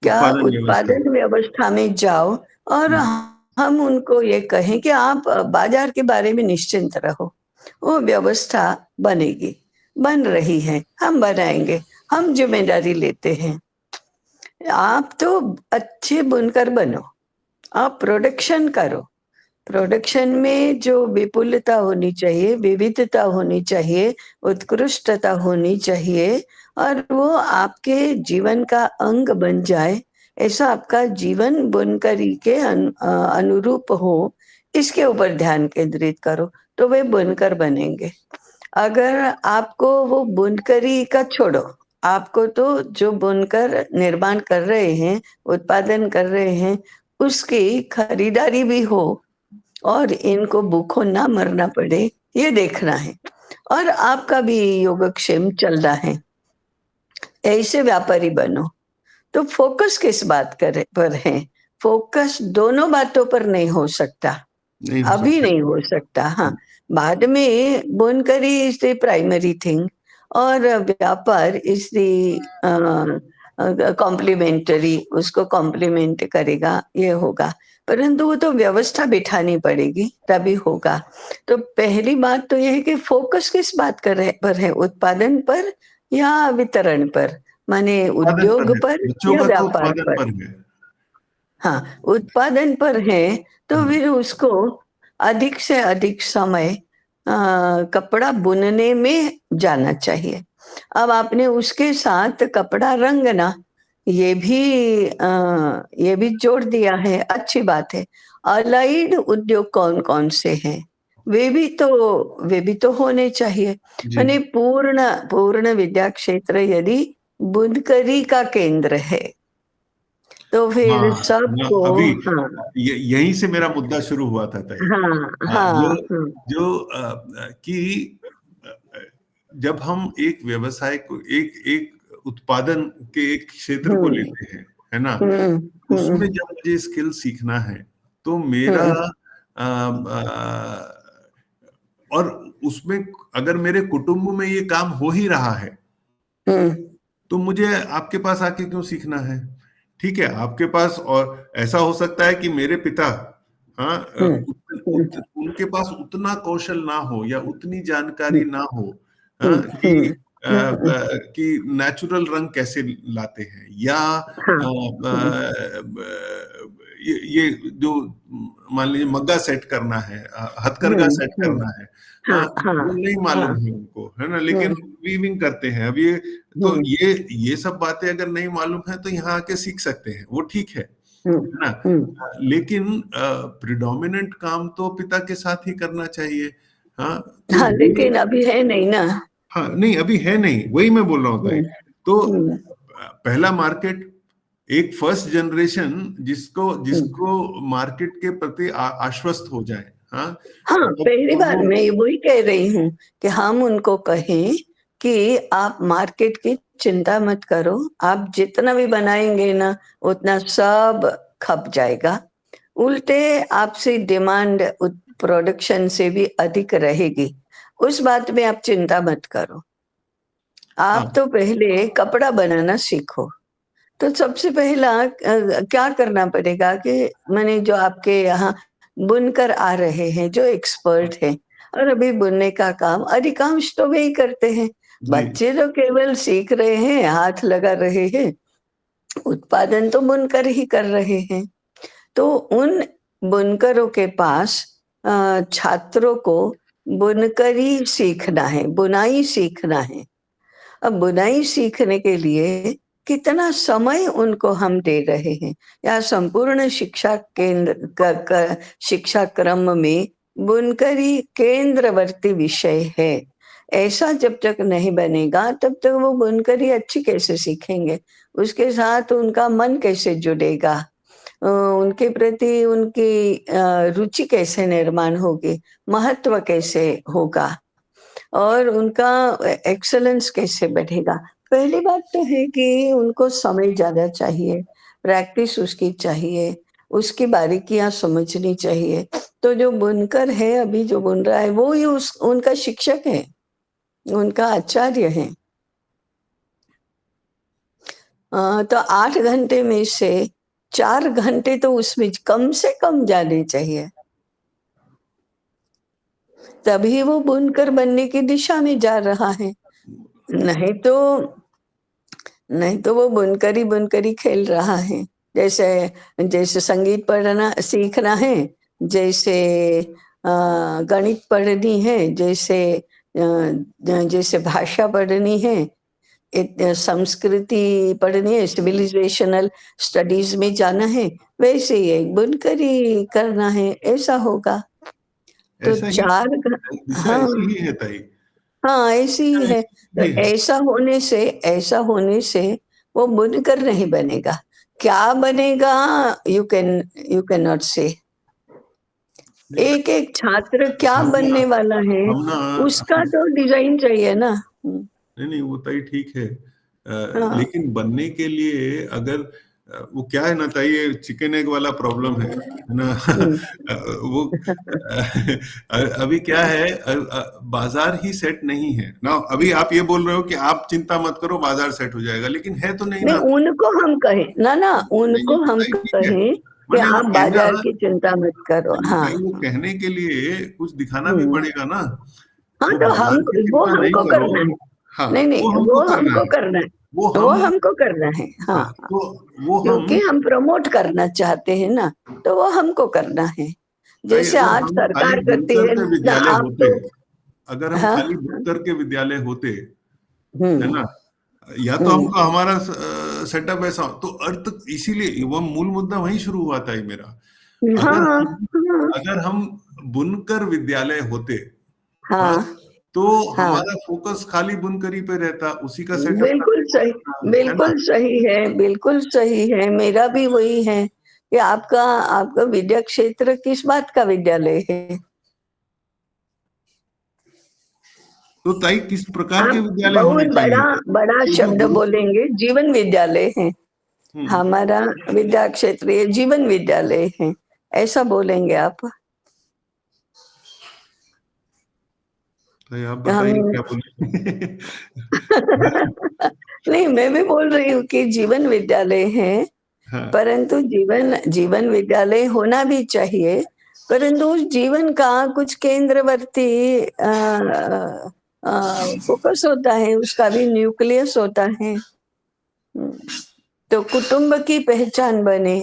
क्या उत्पादन व्यवस्था। उत्पादन व्यवस्था में जाओ और हम उनको ये कहें कि आप बाजार के बारे में निश्चिंत रहो, वो व्यवस्था बनेगी, बन रही है, हम बनाएंगे, हम जिम्मेदारी लेते हैं। आप तो अच्छे बुनकर बनो, आप प्रोडक्शन करो, प्रोडक्शन में जो विपुलता होनी चाहिए, विविधता होनी चाहिए, उत्कृष्टता होनी चाहिए, और वो आपके जीवन का अंग बन जाए, ऐसा आपका जीवन बुनकरी के अनुरूप हो, इसके ऊपर ध्यान केंद्रित करो, तो वे बुनकर बनेंगे। अगर आपको वो बुनकरी का छोड़ो, आपको तो जो बुनकर निर्माण कर रहे हैं, उत्पादन कर रहे हैं, उसकी खरीदारी भी हो और इनको भूखों ना मरना पड़े, ये देखना है, और आपका भी योगक्षेम चल रहा है, ऐसे व्यापारी बनो। तो फोकस किस बात करे पर है? फोकस दोनों बातों पर नहीं हो सकता, नहीं हो अभी सकता। नहीं हो सकता। हाँ, बाद में बुनकरी इज द प्राइमरी थिंग और व्यापार इज द कॉम्प्लीमेंटरी, उसको कॉम्प्लीमेंट करेगा, ये होगा। परंतु वो तो व्यवस्था बिठानी पड़ेगी तभी होगा। तो पहली बात तो ये है कि फोकस किस बात पर है, उत्पादन पर या वितरण पर, माने उत्पादन पर उद्योग है, पर बच्चों या का तो व्यापार उत्पादन पर। पर है। हाँ, उत्पादन पर है तो हाँ, फिर उसको अधिक से अधिक समय कपड़ा बुनने में जाना चाहिए। अब आपने उसके साथ कपड़ा रंगना ये भी जोड़ दिया है, अच्छी बात है। अलाइड उद्योग कौन कौन से हैं, वे भी तो होने चाहिए। जी। माने पूर्ण पूर्ण विद्या क्षेत्र यदि बुनकरी का केंद्र है तो फिर हाँ, सबको। अभी हाँ, यहीं से मेरा मुद्दा शुरू हुआ था ताई। हाँ, हाँ, हाँ, जो कि जब हम एक व्यवसाय को, एक एक उत्पादन के एक क्षेत्र को हुँ, लेते हैं, है ना, हुँ, हुँ, उसमें जब मुझे स्किल सीखना है तो मेरा हुँ, और उसमें अगर मेरे कुटुंब में ये काम हो ही रहा है हुँ, तो मुझे आपके पास आके क्यों सीखना है? ठीक है, आपके पास, और ऐसा हो सकता है कि मेरे पिता, हाँ, हुँ, हुँ, उनके पास उतना कौशल ना हो या उतनी जानकारी हुँ, ना हो, हुँ, हाँ, हुँ, हुँ, कि नेचुरल रंग कैसे लाते हैं, या हाँ, हुँ, ये जो मान लीजिए मग्गा सेट करना है, हथकरघा हुँ, सेट हुँ, करना है, हाँ, हाँ, हाँ, वो नहीं मालूम हाँ, है उनको, है ना, लेकिन हुँ, वीविंग करते हैं। अब ये तो हुँ, ये सब बातें अगर नहीं मालूम है तो यहाँ आके सीख सकते हैं, वो ठीक है हुँ, ना। हुँ, लेकिन प्रिडोमिनेंट काम तो पिता के साथ ही करना चाहिए। हाँ, तो हाँ, ये, लेकिन अभी है नहीं ना। हाँ, नहीं अभी है नहीं, वही मैं बोल रहा हूँ ताई। हुँ, तो हुँ, पहला मार्केट, एक फर्स्ट जनरेशन जिसको हुँ। जिसको मार्केट के प्रति आश्वस्त हो जाए, हाँ, हाँ, पहली और बार वो, मैं वही कह रही हूँ कि हम उनको कहें कि आप मार्केट की चिंता मत करो, आप जितना भी बनाएँगे ना, उतना सब खप जाएगा। उल्टे आपसे डिमांड प्रोडक्शन से भी अधिक रहेगी। उस बात में आप चिंता मत करो। हाँ, आप तो पहले कपड़ा बनाना सीखो। तो सबसे पहला क्या करना पड़ेगा कि माने जो आपके यहाँ बुनकर आ रहे हैं, जो एक्सपर्ट हैं और अभी बुनने का काम अधिकांश तो वे ही करते हैं। जी, बच्चे तो केवल सीख रहे हैं, हाथ लगा रहे हैं, उत्पादन तो बुनकर ही कर रहे हैं। तो उन बुनकरों के पास छात्रों को बुनकरी सीखना है, बुनाई सीखना है। अब बुनाई सीखने के लिए कितना समय उनको हम दे रहे हैं, या संपूर्ण शिक्षा केंद्र शिक्षा क्रम में बुनकरी केंद्रवर्ती विषय है। ऐसा जब तक नहीं बनेगा तब तक वो बुनकरी अच्छी कैसे सीखेंगे, उसके साथ उनका मन कैसे जुड़ेगा, उनके प्रति उनकी रुचि कैसे निर्माण होगी, महत्व कैसे होगा और उनका एक्सेलेंस कैसे बढ़ेगा। पहली बात तो है कि उनको समय ज़्यादा चाहिए, प्रैक्टिस उसकी चाहिए, उसकी बारीकियाँ समझनी चाहिए। तो जो बुनकर है, अभी जो बुन रहा है, वो ही उस उनका शिक्षक है, उनका आचार्य है। तो 8 घंटे में से 4 घंटे तो उसमें कम से कम जाने चाहिए। तभी वो बुनकर बनने की दिशा में जा रहा है। नहीं तो वो बुनकर ही खेल रहा है। जैसे जैसे संगीत पढ़ना सीखना है, जैसे गणित पढ़नी है, जैसे भाषा पढ़नी है, संस्कृति पढ़नी है, सिविलाइजेशनल स्टडीज़ में जाना है, वैसे ही एक बुनकरी करना है, ऐसा होगा। तो ऐसा ही, 4 घ दिशा हाँ। ऐसी ही है ताई। हाँ, ऐसी ही है। तो ये है, ऐसा होने से वो बुनकर नहीं बनेगा। क्या बनेगा, यू कैन नॉट से। नहीं ताई, एक-एक छात्र क्या हम ना बनने वाला है, हम ना उसका हम तो डिज़ाइन चाहिए ना। हुँ, नहीं नहीं, वो ताई ठीक है, हाँ, लेकिन बनने के लिए अगर वो क्या है ना ताई, ये चिकन एग वाला प्रॉब्लम है ना। वो अभी क्या है, बाजार ही सेट नहीं है ना। अभी आप ये बोल रहे हो कि आप चिंता मत करो, बाजार सेट हो जाएगा, लेकिन है तो नहीं नहीं, ना। उनको हम कहें ना, ना उनको नहीं हम ताई, ठीक है, कहें कि मैंने वो आप कहना, बाजार की चिंता मत करो। नहीं हाँ, ताई, वो कहने के लिए कुछ दिखाना भी हम्म, पड़ेगा ना। हाँ, वो तो हम, बाजार की वो चिंता नहीं हमको करो। करना है। हाँ, नहीं, नहीं, वो हमको वो करना हमको है। करना है, वो वो हम, हमको करना है। हाँ, हाँ, तो वो हम, क्योंकि हम प्रमोट करना चाहते हैं ना, तो वो हमको करना है। ताई जैसे अगर आज हम खाली सरकार करती बुनकर है के ना, विद्यालय आप होते, तो, अगर हम हाँ, खाली बुनकर के विद्यालय होते, है हम्म, ना, या तो हम्म, हमको हमारा सेटअप ऐसा तो अर्थ, इसीलिए वो मूल मुद्दा वहीं शुरू हुआ था ही मेरा। हाँ, अगर हम हाँ, अगर हम बुनकर विद्यालय होते, हाँ, हाँ, तो हाँ, हमारा फोकस खाली बुनकरी पे रहता, उसी का सेटअप बिल्कुल करते, सही, है ना। बिल्कुल सही है, बिल्कुल सही है। मेरा भी वही है कि आपका आपका विद्या क्षेत्र किस बात का विद्यालय है? तो ताई किस प्रकार के आप विद्यालय होने बहुत चाहिए? बड़ा बड़ा तो जो शब्द गुरु, बोलेंगे, जीवन विद्यालय है हम्म, हमारा, विद्या क्षेत्र ये जीवन विद्यालय है, ऐसा बोलेंगे आप। ताई आप हम बताइए क्या बोले। नहीं, मैं भी बोल रही हूँ कि जीवन विद्यालय है, हाँ, परंतु जीवन जीवन विद्यालय होना भी चाहिए, परंतु उस जीवन का कुछ केंद्रवर्ती फोकस होता है, उसका भी न्यूक्लियस होता है। तो कुटुंब की पहचान बने।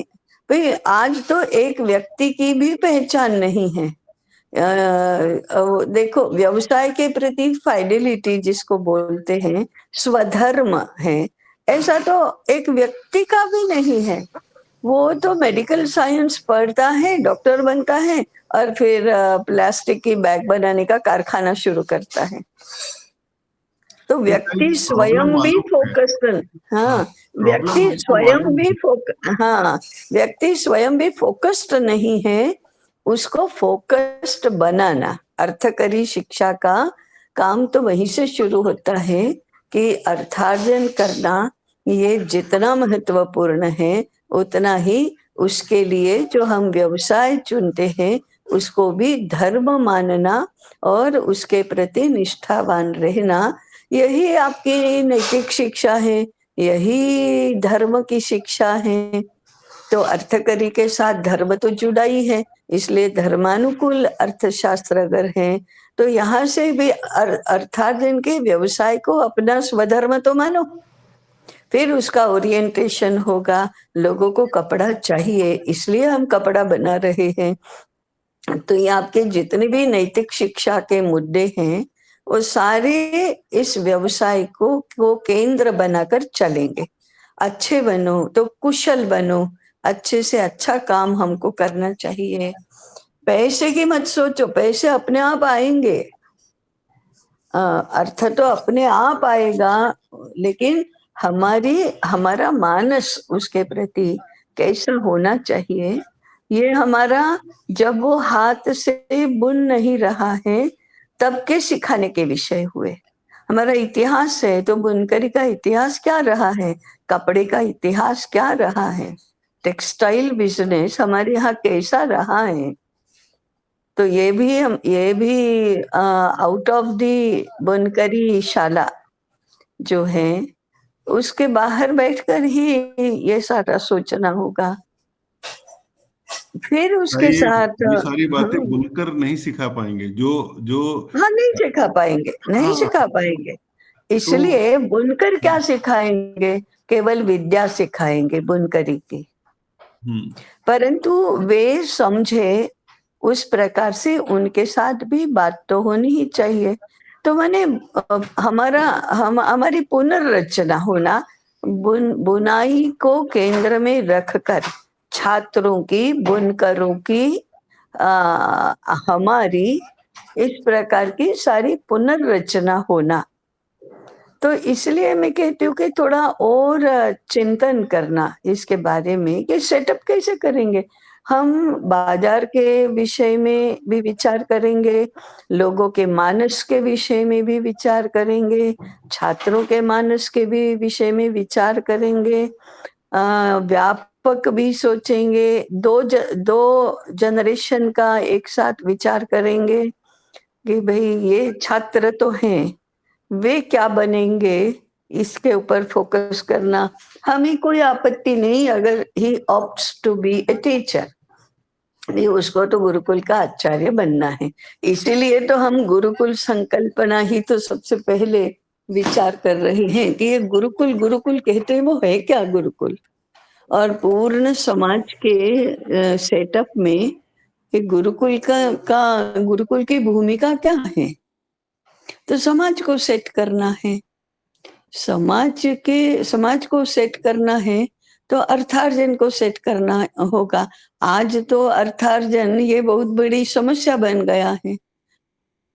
भाई आज तो एक व्यक्ति की भी पहचान नहीं है। देखो, व्यवसाय के प्रति फाइडेलिटी जिसको बोलते हैं, स्वधर्म है, ऐसा तो एक व्यक्ति का भी नहीं है। वो तो मेडिकल साइंस पढ़ता है, डॉक्टर बनता है, और फिर प्लास्टिक की बैग बनाने का कारखाना शुरू करता है। तो तो ताई व्यक्ति प्रॉब्लम स्वयं भी मालूम है, फोकस्ड, हाँ, हाँ, प्रॉब्लम व्यक्ति हमको स्वयं मालूम भी है। हाँ, व्यक्ति स्वयं भी फोकस्ड नहीं है, उसको फोकस्ड बनाना, अर्थकरी शिक्षा का काम तो वहीं से शुरू होता है कि अर्थार्जन करना ये जितना महत्वपूर्ण है, उतना ही उसके लिए जो हम व्यवसाय चुनते हैं उसको भी धर्म मानना और उसके प्रति निष्ठावान रहना, यही आपकी नैतिक शिक्षा है, यही धर्म की शिक्षा है। तो अर्थकरी के साथ धर्म तो जुड़ा ही है, इसलिए धर्मानुकूल अर्थशास्त्र अगर है तो यहाँ से भी अर्थार्जन के व्यवसाय को अपना स्वधर्म तो मानो। फिर उसका ओरिएंटेशन होगा, लोगों को कपड़ा चाहिए इसलिए हम कपड़ा बना रहे हैं। तो ये आपके जितने भी नैतिक शिक्षा के मुद्दे हैं, वो सारे इस व्यवसाय को केंद्र बनाकर चलेंगे। अच्छे बनो तो कुशल बनो, अच्छे से अच्छा काम हमको करना चाहिए। पैसे की मत सोचो, पैसे अपने आप आएंगे, अर्थ तो अपने आप आएगा, लेकिन हमारा मानस उसके प्रति कैसा होना चाहिए, ये हमारा, जब वो हाथ से बुन नहीं रहा है तब के सिखाने के विषय हुए। हमारा इतिहास है तो बुनकरी का इतिहास क्या रहा है, कपड़े का इतिहास क्या रहा है, टेक्सटाइल बिजनेस हमारे यहाँ कैसा रहा है। तो ये भी आउट ऑफ दी बुनकरी शाला जो है, उसके बाहर बैठकर ही ये सारा सोचना होगा। फिर उसके ताई साथ ये सारी बातें हाँ, बुनकर नहीं सिखा पाएंगे, जो जो हाँ, नहीं सिखा पाएंगे, नहीं हाँ, सिखा पाएंगे। तो इसलिए बुनकर क्या सिखाएंगे, केवल विद्या सिखाएंगे बुनकरी की, हम्म, परंतु वे समझे उस प्रकार से उनके साथ भी बात तो होनी ही चाहिए। तो मैंने हमारी पुनर्रचना होना, बुनाई को केंद्र में रखकर छात्रों की, बुनकरों की, हमारी इस प्रकार की सारी पुनर्रचना होना। तो इसलिए मैं कहती हूँ कि थोड़ा और चिंतन करना इसके बारे में कि सेटअप कैसे करेंगे। हम बाजार के विषय में भी विचार करेंगे, लोगों के मानस के विषय में भी विचार करेंगे, छात्रों के मानस के भी विषय में विचार करेंगे, व्यापक भी सोचेंगे, दो जनरेशन का एक साथ विचार करेंगे कि भाई ये छात्र तो हैं, वे क्या बनेंगे, इसके ऊपर फोकस करना। हमें कोई आपत्ति नहीं अगर he opts to be a teacher, नहीं उसको तो गुरुकुल का आचार्य बनना है। इसीलिए तो हम गुरुकुल संकल्पना ही तो सबसे पहले विचार कर रहे हैं कि ये गुरुकुल गुरुकुल कहते हैं, वो है क्या गुरुकुल, और पूर्ण समाज के सेटअप में एक गुरुकुल का गुरुकुल की भूमिका क्या है। तो समाज को सेट करना है, समाज को सेट करना है, तो अर्थार्जन को सेट करना होगा। आज तो अर्थार्जन ये बहुत बड़ी समस्या बन गया है,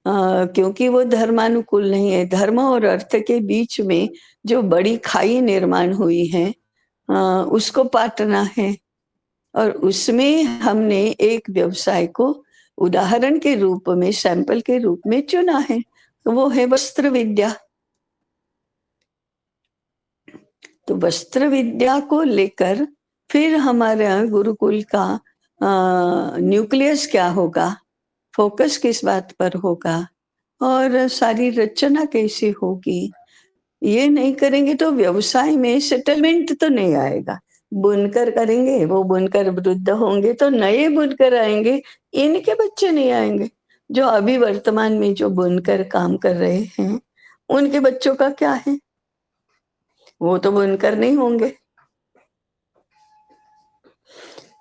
क्योंकि वो धर्मानुकूल नहीं है। धर्म और अर्थ के बीच में जो बड़ी खाई निर्माण हुई है, उसको पाटना है, और उसमें हमने एक व्यवसाय को उदाहरण के रूप में, सैंपल के रूप में चुना है, वो है वस्त्र विद्या। तो वस्त्र विद्या को लेकर फिर हमारा गुरुकुल का न्यूक्लियस क्या होगा, फोकस किस बात पर होगा, और सारी रचना कैसी होगी, ये नहीं करेंगे तो व्यवसाय में सेटलमेंट तो नहीं आएगा। बुनकर करेंगे, वो बुनकर वृद्ध होंगे तो नए बुनकर आएंगे, इनके बच्चे नहीं आएंगे। जो अभी वर्तमान में जो बुनकर काम कर रहे हैं, उनके बच्चों का क्या है, वो तो बुनकर नहीं होंगे।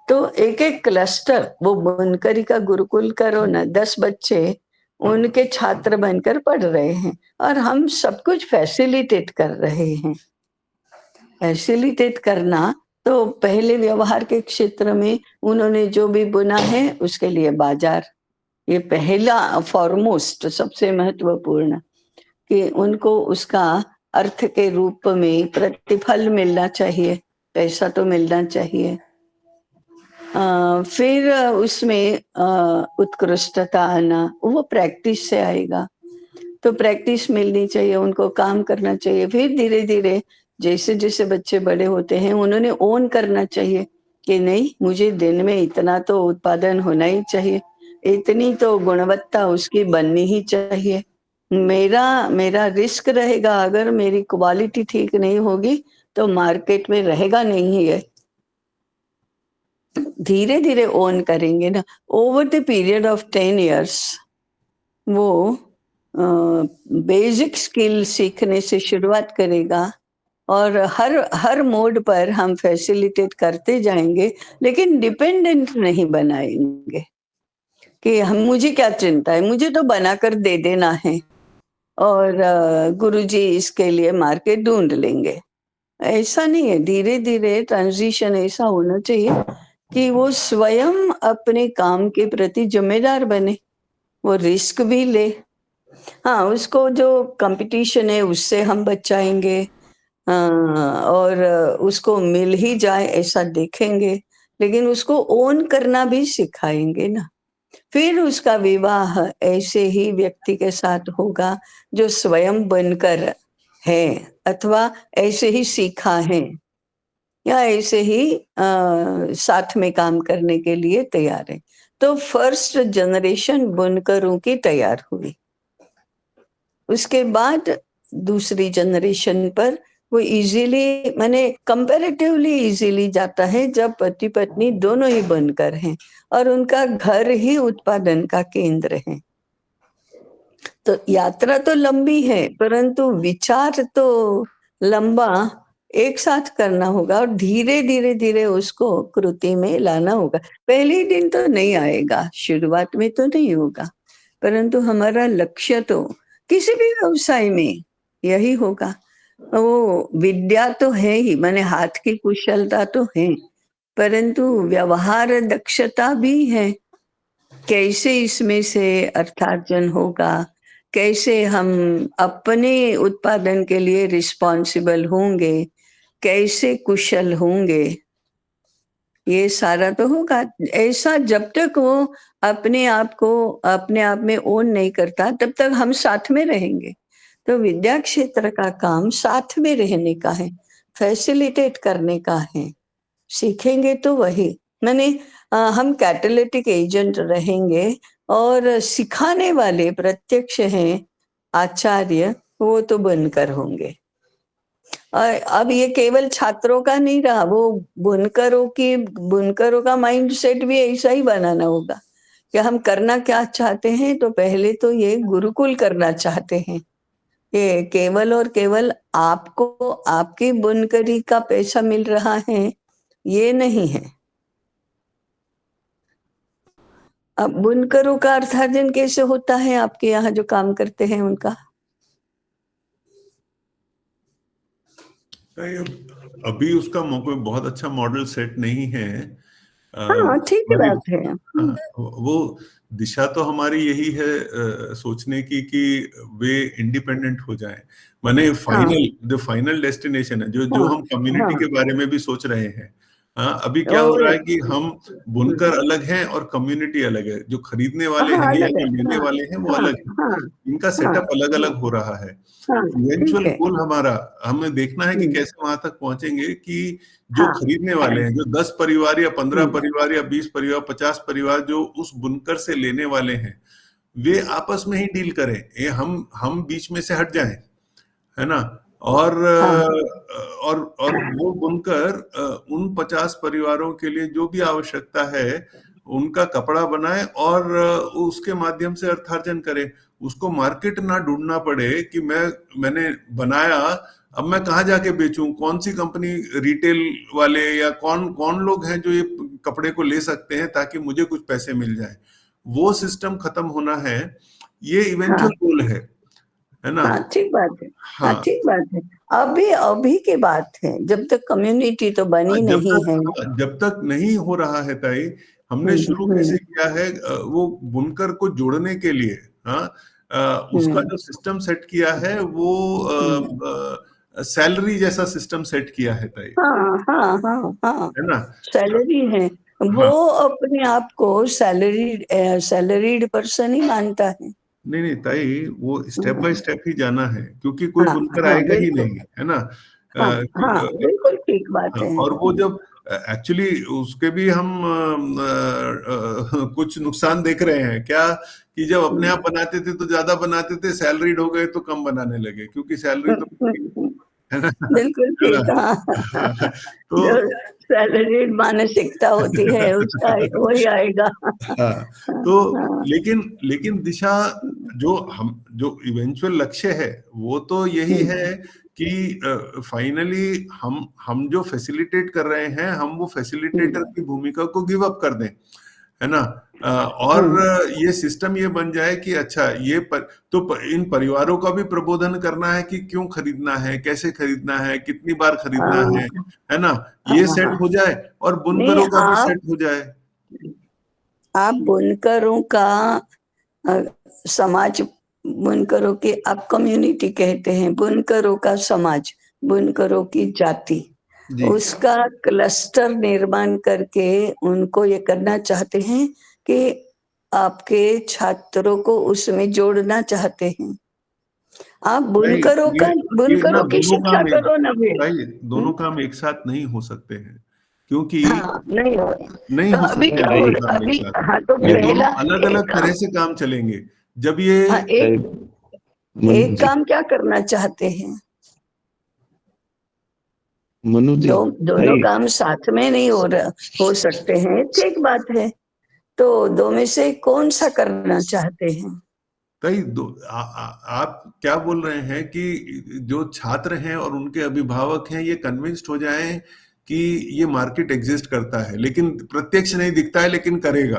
तो एक एक क्लस्टर, वो बुनकरी का गुरुकुल करो ना, 10 बच्चे उनके छात्र बनकर पढ़ रहे हैं, और हम सब कुछ फैसिलिटेट कर रहे हैं। फैसिलिटेट करना तो पहले व्यवहार के क्षेत्र में उन्होंने जो भी बुना है उसके लिए बाजार, ये पहला फॉरमोस्ट सबसे महत्वपूर्ण, कि उनको उसका अर्थ के रूप में प्रतिफल मिलना चाहिए, पैसा तो मिलना चाहिए। फिर उसमें उत्कृष्टता आना, वो प्रैक्टिस से आएगा। तो प्रैक्टिस मिलनी चाहिए, उनको काम करना चाहिए। फिर धीरे धीरे जैसे जैसे बच्चे बड़े होते हैं, उन्होंने ओन करना चाहिए कि नहीं, मुझे दिन में इतना तो उत्पादन होना ही चाहिए, इतनी तो गुणवत्ता उसकी बननी ही चाहिए। मेरा रिस्क रहेगा, अगर मेरी क्वालिटी ठीक नहीं होगी तो मार्केट में रहेगा नहीं है। धीरे धीरे ओन करेंगे ना, over the period of 10 years वो बेसिक स्किल सीखने से शुरुआत करेगा, और हर मोड पर हम फैसिलिटेट करते जाएंगे, लेकिन डिपेंडेंट नहीं बनाएंगे कि मुझे क्या चिंता है, मुझे तो बनाकर दे देना है, और गुरुजी इसके लिए मार्केट ढूंढ लेंगे। ऐसा नहीं है। धीरे धीरे ट्रांजिशन ऐसा होना चाहिए कि वो स्वयं अपने काम के प्रति जिम्मेदार बने, वो रिस्क भी ले। हाँ, उसको जो कंपटीशन है उससे हम बचाएंगे, और उसको मिल ही जाए ऐसा देखेंगे, लेकिन उसको ओन करना भी सिखाएंगे ना। फिर उसका विवाह ऐसे ही व्यक्ति के साथ होगा जो स्वयं बनकर है, अथवा ऐसे ही सीखा है, या ऐसे ही साथ में काम करने के लिए तैयार है। तो फर्स्ट जनरेशन बुनकरों की तैयार हुई, उसके बाद दूसरी जनरेशन पर वो इजीली, माने कंपैरेटिवली इजीली जाता है जब पति पत्नी दोनों ही बनकर हैं और उनका घर ही उत्पादन का केंद्र है। तो यात्रा तो लंबी है, परंतु विचार तो लंबा एक साथ करना होगा, और धीरे धीरे धीरे उसको कृति में लाना होगा। पहले ही दिन तो नहीं आएगा, शुरुआत में तो नहीं होगा, परंतु हमारा लक्ष्य तो किसी भी व्यवसाय में यही होगा। वो विद्या तो है ही, माने हाथ की कुशलता तो है, परंतु व्यवहार दक्षता भी है। कैसे इसमें से अर्थार्जन होगा, कैसे हम अपने उत्पादन के लिए रिस्पॉन्सिबल होंगे, कैसे कुशल होंगे, ये सारा तो होगा। ऐसा जब तक वो अपने आप में ओन नहीं करता, तब तक हम साथ में रहेंगे। तो विद्या क्षेत्र का काम साथ में रहने का है, फैसिलिटेट करने का है। सीखेंगे तो वही मैंने हम कैटालिटिक एजेंट रहेंगे और सिखाने वाले प्रत्यक्ष हैं आचार्य, वो तो बनकर होंगे। अब ये केवल छात्रों का नहीं रहा, वो बुनकरों का माइंड सेट भी ऐसा ही बनाना होगा कि हम करना क्या चाहते हैं। तो पहले तो ये गुरुकुल करना चाहते हैं, ये केवल और केवल आपको आपकी बुनकरी का पैसा मिल रहा है ये नहीं है। अब बुनकरों का अर्थार्जन कैसे होता है आपके यहाँ जो काम करते हैं उनका? अभी उसका कोई बहुत अच्छा मॉडल सेट नहीं है। हाँ ठीक हमारी बात है। हाँ, वो दिशा तो हमारी यही है सोचने की कि वे इंडिपेंडेंट हो जाएं। माने हाँ जो फाइनल डेस्टिनेशन है, जो जो हाँ हम कम्युनिटी हाँ के बारे में भी सोच रहे हैं। हाँ, अभी क्या हो रहा और है कि हम बुनकर अलग हैं और कम्युनिटी अलग है। जो खरीदने वाले हाँ हैं या अलग है। जो लेने हाँ वाले हैं वो हाँ अलग है। हाँ इनका हाँ सेटअप अलग हाँ अलग हो रहा है। हाँ इवेंचुअल ठीक है। गोल हमारा, हमें देखना है कि हम्म, कैसे वहां तक पहुंचेंगे कि जो हाँ खरीदने वाले हैं, जो 10 परिवार या 15 हम्म, परिवार या 20 परिवार 50 परिवार जो उस बुनकर से लेने वाले हैं, वे आपस में ही डील करें। ये हम बीच में से हट जाएं, है ना। और हाँ और वो बुनकर उन 50 परिवारों के लिए जो भी आवश्यकता है उनका कपड़ा बनाए और उसके माध्यम से अर्थार्जन करे। उसको मार्केट ना ढूंढना पड़े कि मैंने बनाया, अब मैं कहाँ जाके बेचूं, कौन सी कंपनी, रिटेल वाले या कौन कौन लोग हैं जो ये कपड़े को ले सकते हैं ताकि मुझे कुछ पैसे मिल जाए। वो सिस्टम खत्म होना है। ये इवेंचुअल हाँ गोल है ना। हाँ ठीक बात है। हाँ हाँ, ठीक बात है। अभी अभी की बात है, जब तक कम्युनिटी तो बनी नहीं है। जब तक नहीं हो रहा है ताई, हमने शुरू कैसे हम्म किया है, वो बुनकर को जोड़ने के लिए। हाँ, उसका हम्म जो सिस्टम सेट किया है वो हम्म, सैलरी जैसा सिस्टम सेट किया है ताई, हाँ हाँ हाँ हाँ है ना। सैलरी है। वो हाँ, अपने आप को सैलरीड पर्सन ही मानता है। नहीं नहीं ताई, वो स्टेप बाय हाँ स्टेप ही जाना है, क्योंकि कोई हाँ बुनकर हाँ आएगा ही बिल्कुल। नहीं, है ना। हाँ हाँ बिल्कुल ठीक बात हाँ, है। और वो जब एक्चुअली उसके भी हम कुछ नुकसान देख रहे हैं क्या, कि जब अपने आप बनाते थे तो ज्यादा बनाते थे, सैलरीड हो गए तो कम बनाने लगे, क्योंकि सैलरी तो है ना। बिल्कुल है ना। ठीक। हाँ तो जो सैलरीड मानसिकता होती है उसका वही आएगा। हाँ, हाँ तो हाँ लेकिन लेकिन दिशा, जो इवेंचुअल लक्ष्य है वो तो यही है कि फाइनली हम जो फैसिलिटेट कर रहे हैं, हम वो फैसिलिटेटर हम्म, की भूमिका को गिव अप कर दें, है ना। और हम्म, ये सिस्टम ये बन जाए कि अच्छा इन परिवारों का भी प्रबोधन करना है कि क्यों खरीदना है, कैसे खरीदना है, कितनी बार खरीदना हाँ है ना। हाँ ये सेट हाँ। हो जाए और नहीं बुनकरों का भी सेट हो जाए। आप बुनकरों का अ, समाज, बुनकरों की आप कम्युनिटी कहते हैं, बुनकरों का समाज, बुनकरों की जाति, जी, उसका क्लस्टर निर्माण करके उनको ये करना चाहते हैं कि आपके छात्रों को उसमें जोड़ना चाहते हैं। आप भाई, ये ना बुनकरों की दोनों शिक्षा काम करो ना फिर। भाई, हम्म? दोनों काम एक साथ नहीं हो सकते हैं, क्योंकि हाँ नहीं हो रहा। नहीं तो हो अभी सकते हैं क्या हो दोनों रहा काम एक अभी? साथ। हाँ तो ये दोनों पहला अलग एक अलग तरह काम। से काम चलेंगे। जब ये हाँ एक काम क्या करना चाहते हैं? मनु जी, दोनों भाई काम साथ में नहीं हो सकते हैं, ठीक बात है। तो दो में से कौन सा करना चाहते हैं? कई दो आप क्या बोल रहे हैं कि जो छात्र हैं और उनके अभिभावक हैं ये कन्विंस्ड हो जाएं कि ये मार्केट एग्जिस्ट करता है, लेकिन प्रत्यक्ष नहीं दिखता है लेकिन करेगा,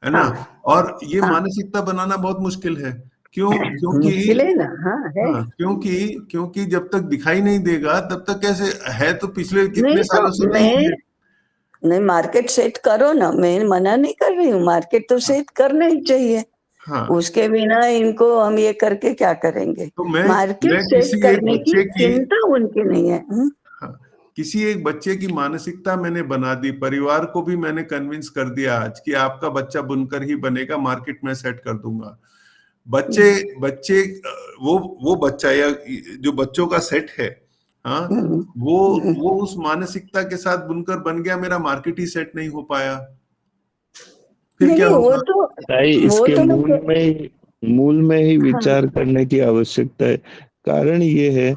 है ना। हाँ और ये हाँ मानसिकता बनाना बहुत मुश्किल है। क्यों? क्योंकि मुश्किल है ना। हाँ है। हाँ, क्योंकि क्योंकि जब तक दिखाई नहीं देगा तब तक कैसे है, तो पिछले कितने नहीं तो सालों से नहीं है। नहीं मार्केट सेट करो ना, मैं मना नहीं कर रही हूँ, मार्केट तो सेट करना ही चाहिए। हाँ, उसके बिना इनको हम ये करके क्या करेंगे? तो मैं मार्केट मैं सेट किसी एक करने की बच्चे की चिंता उनकी नहीं है। हाँ, किसी एक बच्चे की मानसिकता मैंने बना दी, परिवार को भी मैंने कन्विंस कर दिया आज कि आपका बच्चा बुनकर ही बनेगा, मार्केट में सेट कर दूंगा। बच्चे बच्चे वो बच्चा या जो बच्चों का सेट है हाँ, वो उस मानसिकता के साथ बुनकर बन गया, मेरा मार्केट ही सेट नहीं हो पाया, फिर नहीं क्या नहीं, होगा? ताई इसके तो मैं मूल में ही हाँ। विचार करने की आवश्यकता है। कारण ये है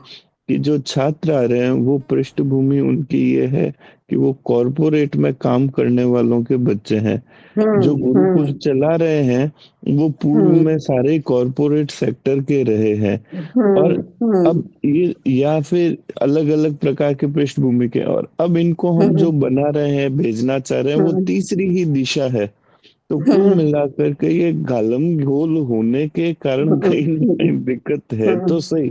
कि जो छात्र आ रहे हैं वो पृष्ठभूमि उनकी ये है कि वो कॉरपोरेट में काम करने वालों के बच्चे हैं। जो गुरुकुल हम्म चला रहे हैं वो पूर्व हम्म में सारे कॉरपोरेट सेक्टर के रहे हैं। और हम्म अब ये या फिर अलग अलग प्रकार के पृष्ठभूमि के, और अब इनको हम हम्म जो बना रहे हैं भेजना चाह रहे हैं वो हम्म तीसरी ही दिशा है। तो कुल हम्म मिलाकर के ये गालम घोल होने के कारण कहीं ना कहीं दिक्कत है तो सही।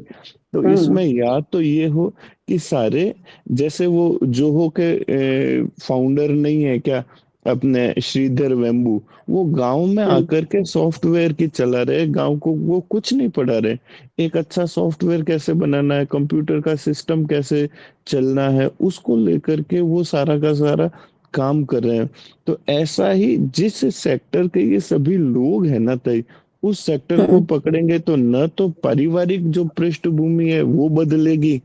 तो इसमें या तो ये हो कि सारे, जैसे वो जोहो के फाउंडर नहीं है क्या, अपने श्रीधर वेम्बू, वो गांव में आकर के सॉफ्टवेयर की चला रहे, गांव को वो कुछ नहीं पढ़ा रहे। एक अच्छा सॉफ्टवेयर कैसे बनाना है, कंप्यूटर का सिस्टम कैसे चलना है, उसको लेकर के वो सारा का सारा काम कर रहे हैं। तो ऐसा ही जिस सेक्टर के ये सभी लोग हैं ना तय, उस सेक्टर को पकड़ेंगे तो न तो पारिवारिक जो पृष्ठभूमि है वो बदलेगी,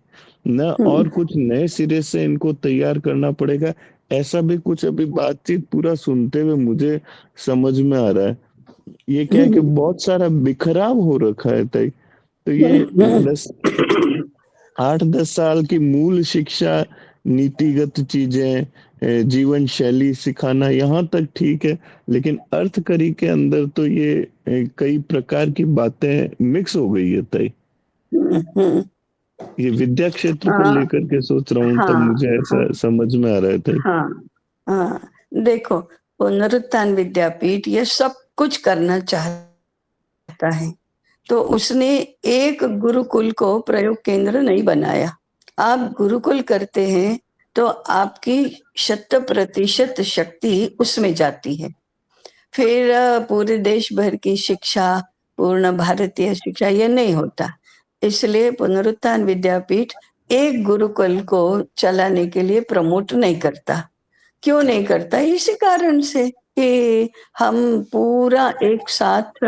न और कुछ नए सिरे से इनको तैयार करना पड़ेगा। ऐसा भी कुछ अभी बातचीत पूरा सुनते हुए मुझे समझ में आ रहा है। ये क्या है कि बहुत सारा बिखराव हो रखा है तय। तो ये 8-10 साल की मूल शिक्षा, नीतिगत चीजें, जीवन शैली सिखाना यहाँ तक ठीक है, लेकिन अर्थकरी के अंदर तो ये कई प्रकार की बातें मिक्स हो गई है तय। ये विद्या क्षेत्र को हाँ लेकर के सोच रहा हूँ तब हाँ मुझे हाँ ऐसा समझ में आ रहा है तय। हाँ हाँ। देखो, पुनरुत्थान विद्यापीठ ये सब कुछ करना चाहता है, तो उसने एक गुरुकुल को प्रयोग केंद्र नहीं बनाया। आप गुरुकुल करते हैं तो आपकी 100% शक्ति उसमें जाती है। फिर पूरे देश भर की शिक्षा, पूर्ण भारतीय शिक्षा, ये नहीं होता। इसलिए पुनरुत्थान विद्यापीठ एक गुरुकुल को चलाने के लिए प्रमोट नहीं करता। क्यों नहीं करता? इसी कारण से कि हम पूरा एक साथ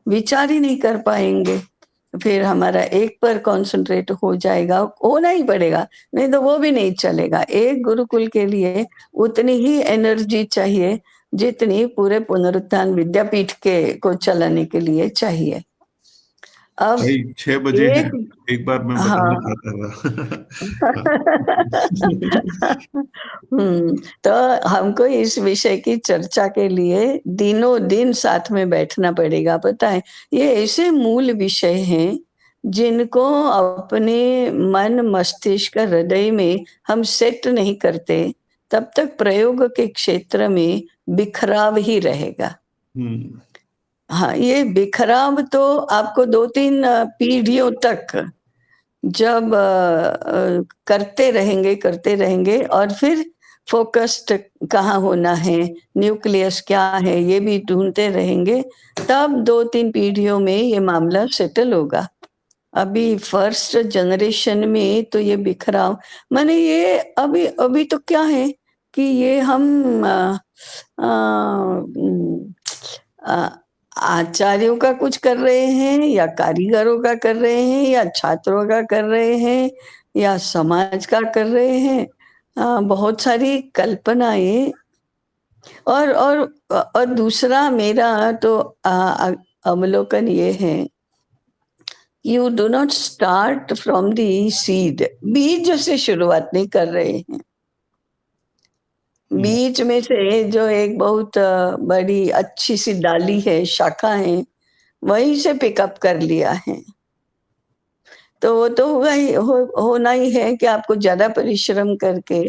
विचार ही नहीं कर पाएंगे। फिर हमारा एक पर कंसंट्रेट हो जाएगा, होना ही पड़ेगा, नहीं तो वो भी नहीं चलेगा। एक गुरुकुल के लिए उतनी ही एनर्जी चाहिए जितनी पूरे पुनरुत्थान विद्यापीठ के को चलाने के लिए चाहिए। अब भाई 6 बजे है, एक एक बार मैं बताना हाँ चाहता था। तो हमको इस विषय की चर्चा के लिए दिनों दिन साथ में बैठना पड़ेगा। पता है, ये ऐसे मूल विषय हैं जिनको अपने मन, मस्तिष्क, हृदय में हम सेट नहीं करते, तब तक प्रयोग के क्षेत्र में बिखराव ही रहेगा। हम्म हाँ, ये बिखराव तो आपको 2-3 पीढ़ियों तक जब करते रहेंगे और फिर फोकस्ड कहाँ होना है, न्यूक्लियस क्या है, ये भी ढूंढते रहेंगे, तब 2-3 पीढ़ियों में ये मामला सेटल होगा। अभी फर्स्ट जनरेशन में तो ये बिखराव, माने ये अभी अभी तो क्या है कि ये हम आ, आ, आचार्यों का कुछ कर रहे हैं या कारीगरों का कर रहे हैं या छात्रों का कर रहे हैं या समाज का कर रहे हैं। बहुत सारी कल्पनाएं। और दूसरा मेरा तो अवलोकन ये है, you do not start from the seed, बीज से शुरुआत नहीं कर रहे हैं। बीच में से जो एक बहुत बड़ी अच्छी सी डाली है, शाखा है, वहीं से पिकअप कर लिया है। तो वो तो होना ही है कि आपको ज्यादा परिश्रम करके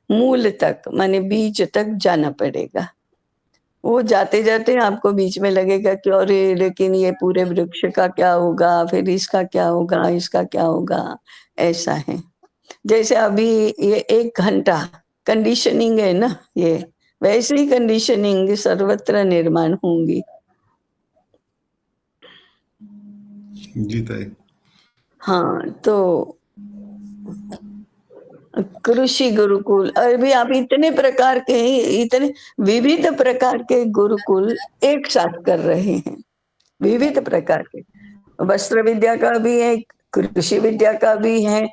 मूल तक, माने बीज तक जाना पड़ेगा। वो जाते जाते आपको बीच में लगेगा कि अरे लेकिन ये पूरे वृक्ष का क्या होगा, फिर इसका क्या होगा, इसका क्या होगा। ऐसा है जैसे अभी ये 1 घंटा कंडीशनिंग है ना, ये वैसे ही कंडीशनिंग सर्वत्र निर्माण होंगी। जी ताई। हाँ, तो कृषि गुरुकुल, अभी आप इतने प्रकार के, इतने विविध प्रकार के गुरुकुल एक साथ कर रहे हैं। विविध प्रकार के, वस्त्र विद्या का भी है, कृषि विद्या का भी है,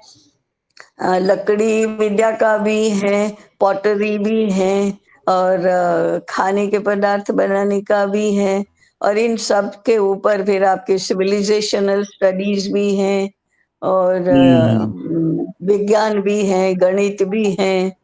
लकड़ी विद्या का भी है, पॉटरी भी है और खाने के पदार्थ बनाने का भी है और इन सब के ऊपर फिर आपके सिविलाइजेशनल स्टडीज भी हैं और हम्म विज्ञान भी है, गणित भी है।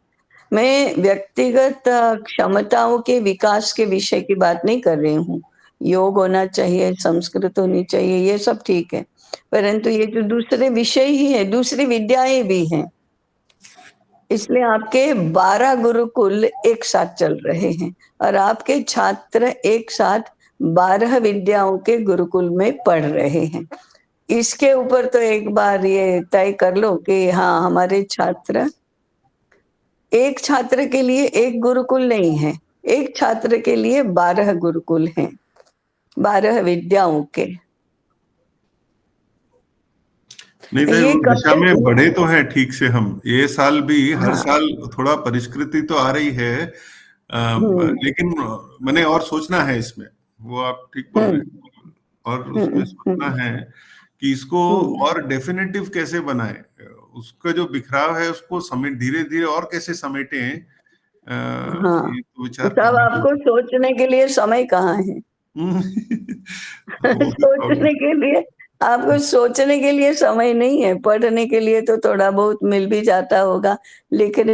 मैं व्यक्तिगत क्षमताओं के विकास के विषय की बात नहीं कर रही हूँ। योग होना चाहिए, संस्कृत होनी चाहिए, ये सब ठीक है। परंतु ये जो दूसरे विषय ही है, दूसरी विद्याएं भी हैं। इसलिए आपके 12 गुरुकुल एक साथ चल रहे हैं और आपके छात्र एक साथ 12 विद्याओं के गुरुकुल में पढ़ रहे हैं। इसके ऊपर तो एक बार ये तय कर लो कि हाँ, हमारे छात्र एक छात्र के लिए एक गुरुकुल नहीं है, एक छात्र के लिए 12 गुरुकुल हैं, 12 विद्याओं के। नहीं तो ये वो कब दिशा तक में बढ़े तो हैं ठीक से हम, ये साल भी हर हाँ, साल थोड़ा परिष्कृति तो आ रही है, हुँ, लेकिन मैंने और सोचना है इसमें, वो आप ठीक बोल रहे हुँ, हैं, और उसमें हुँ, सोचना हुँ, है कि इसको हुँ, और डेफिनेटिव कैसे बनाए, उसका जो बिखराव है उसको समेट, धीरे धीरे और कैसे समेटें, हाँ। ये तो विचार तब करने की। आपको सोचने के लिए समय कहाँ है? वो भी प्रॉब्लम। सोचने के लिए आपको सोचने के लिए समय नहीं है, पढ़ने के लिए तो थोड़ा बहुत मिल भी जाता होगा, लेकिन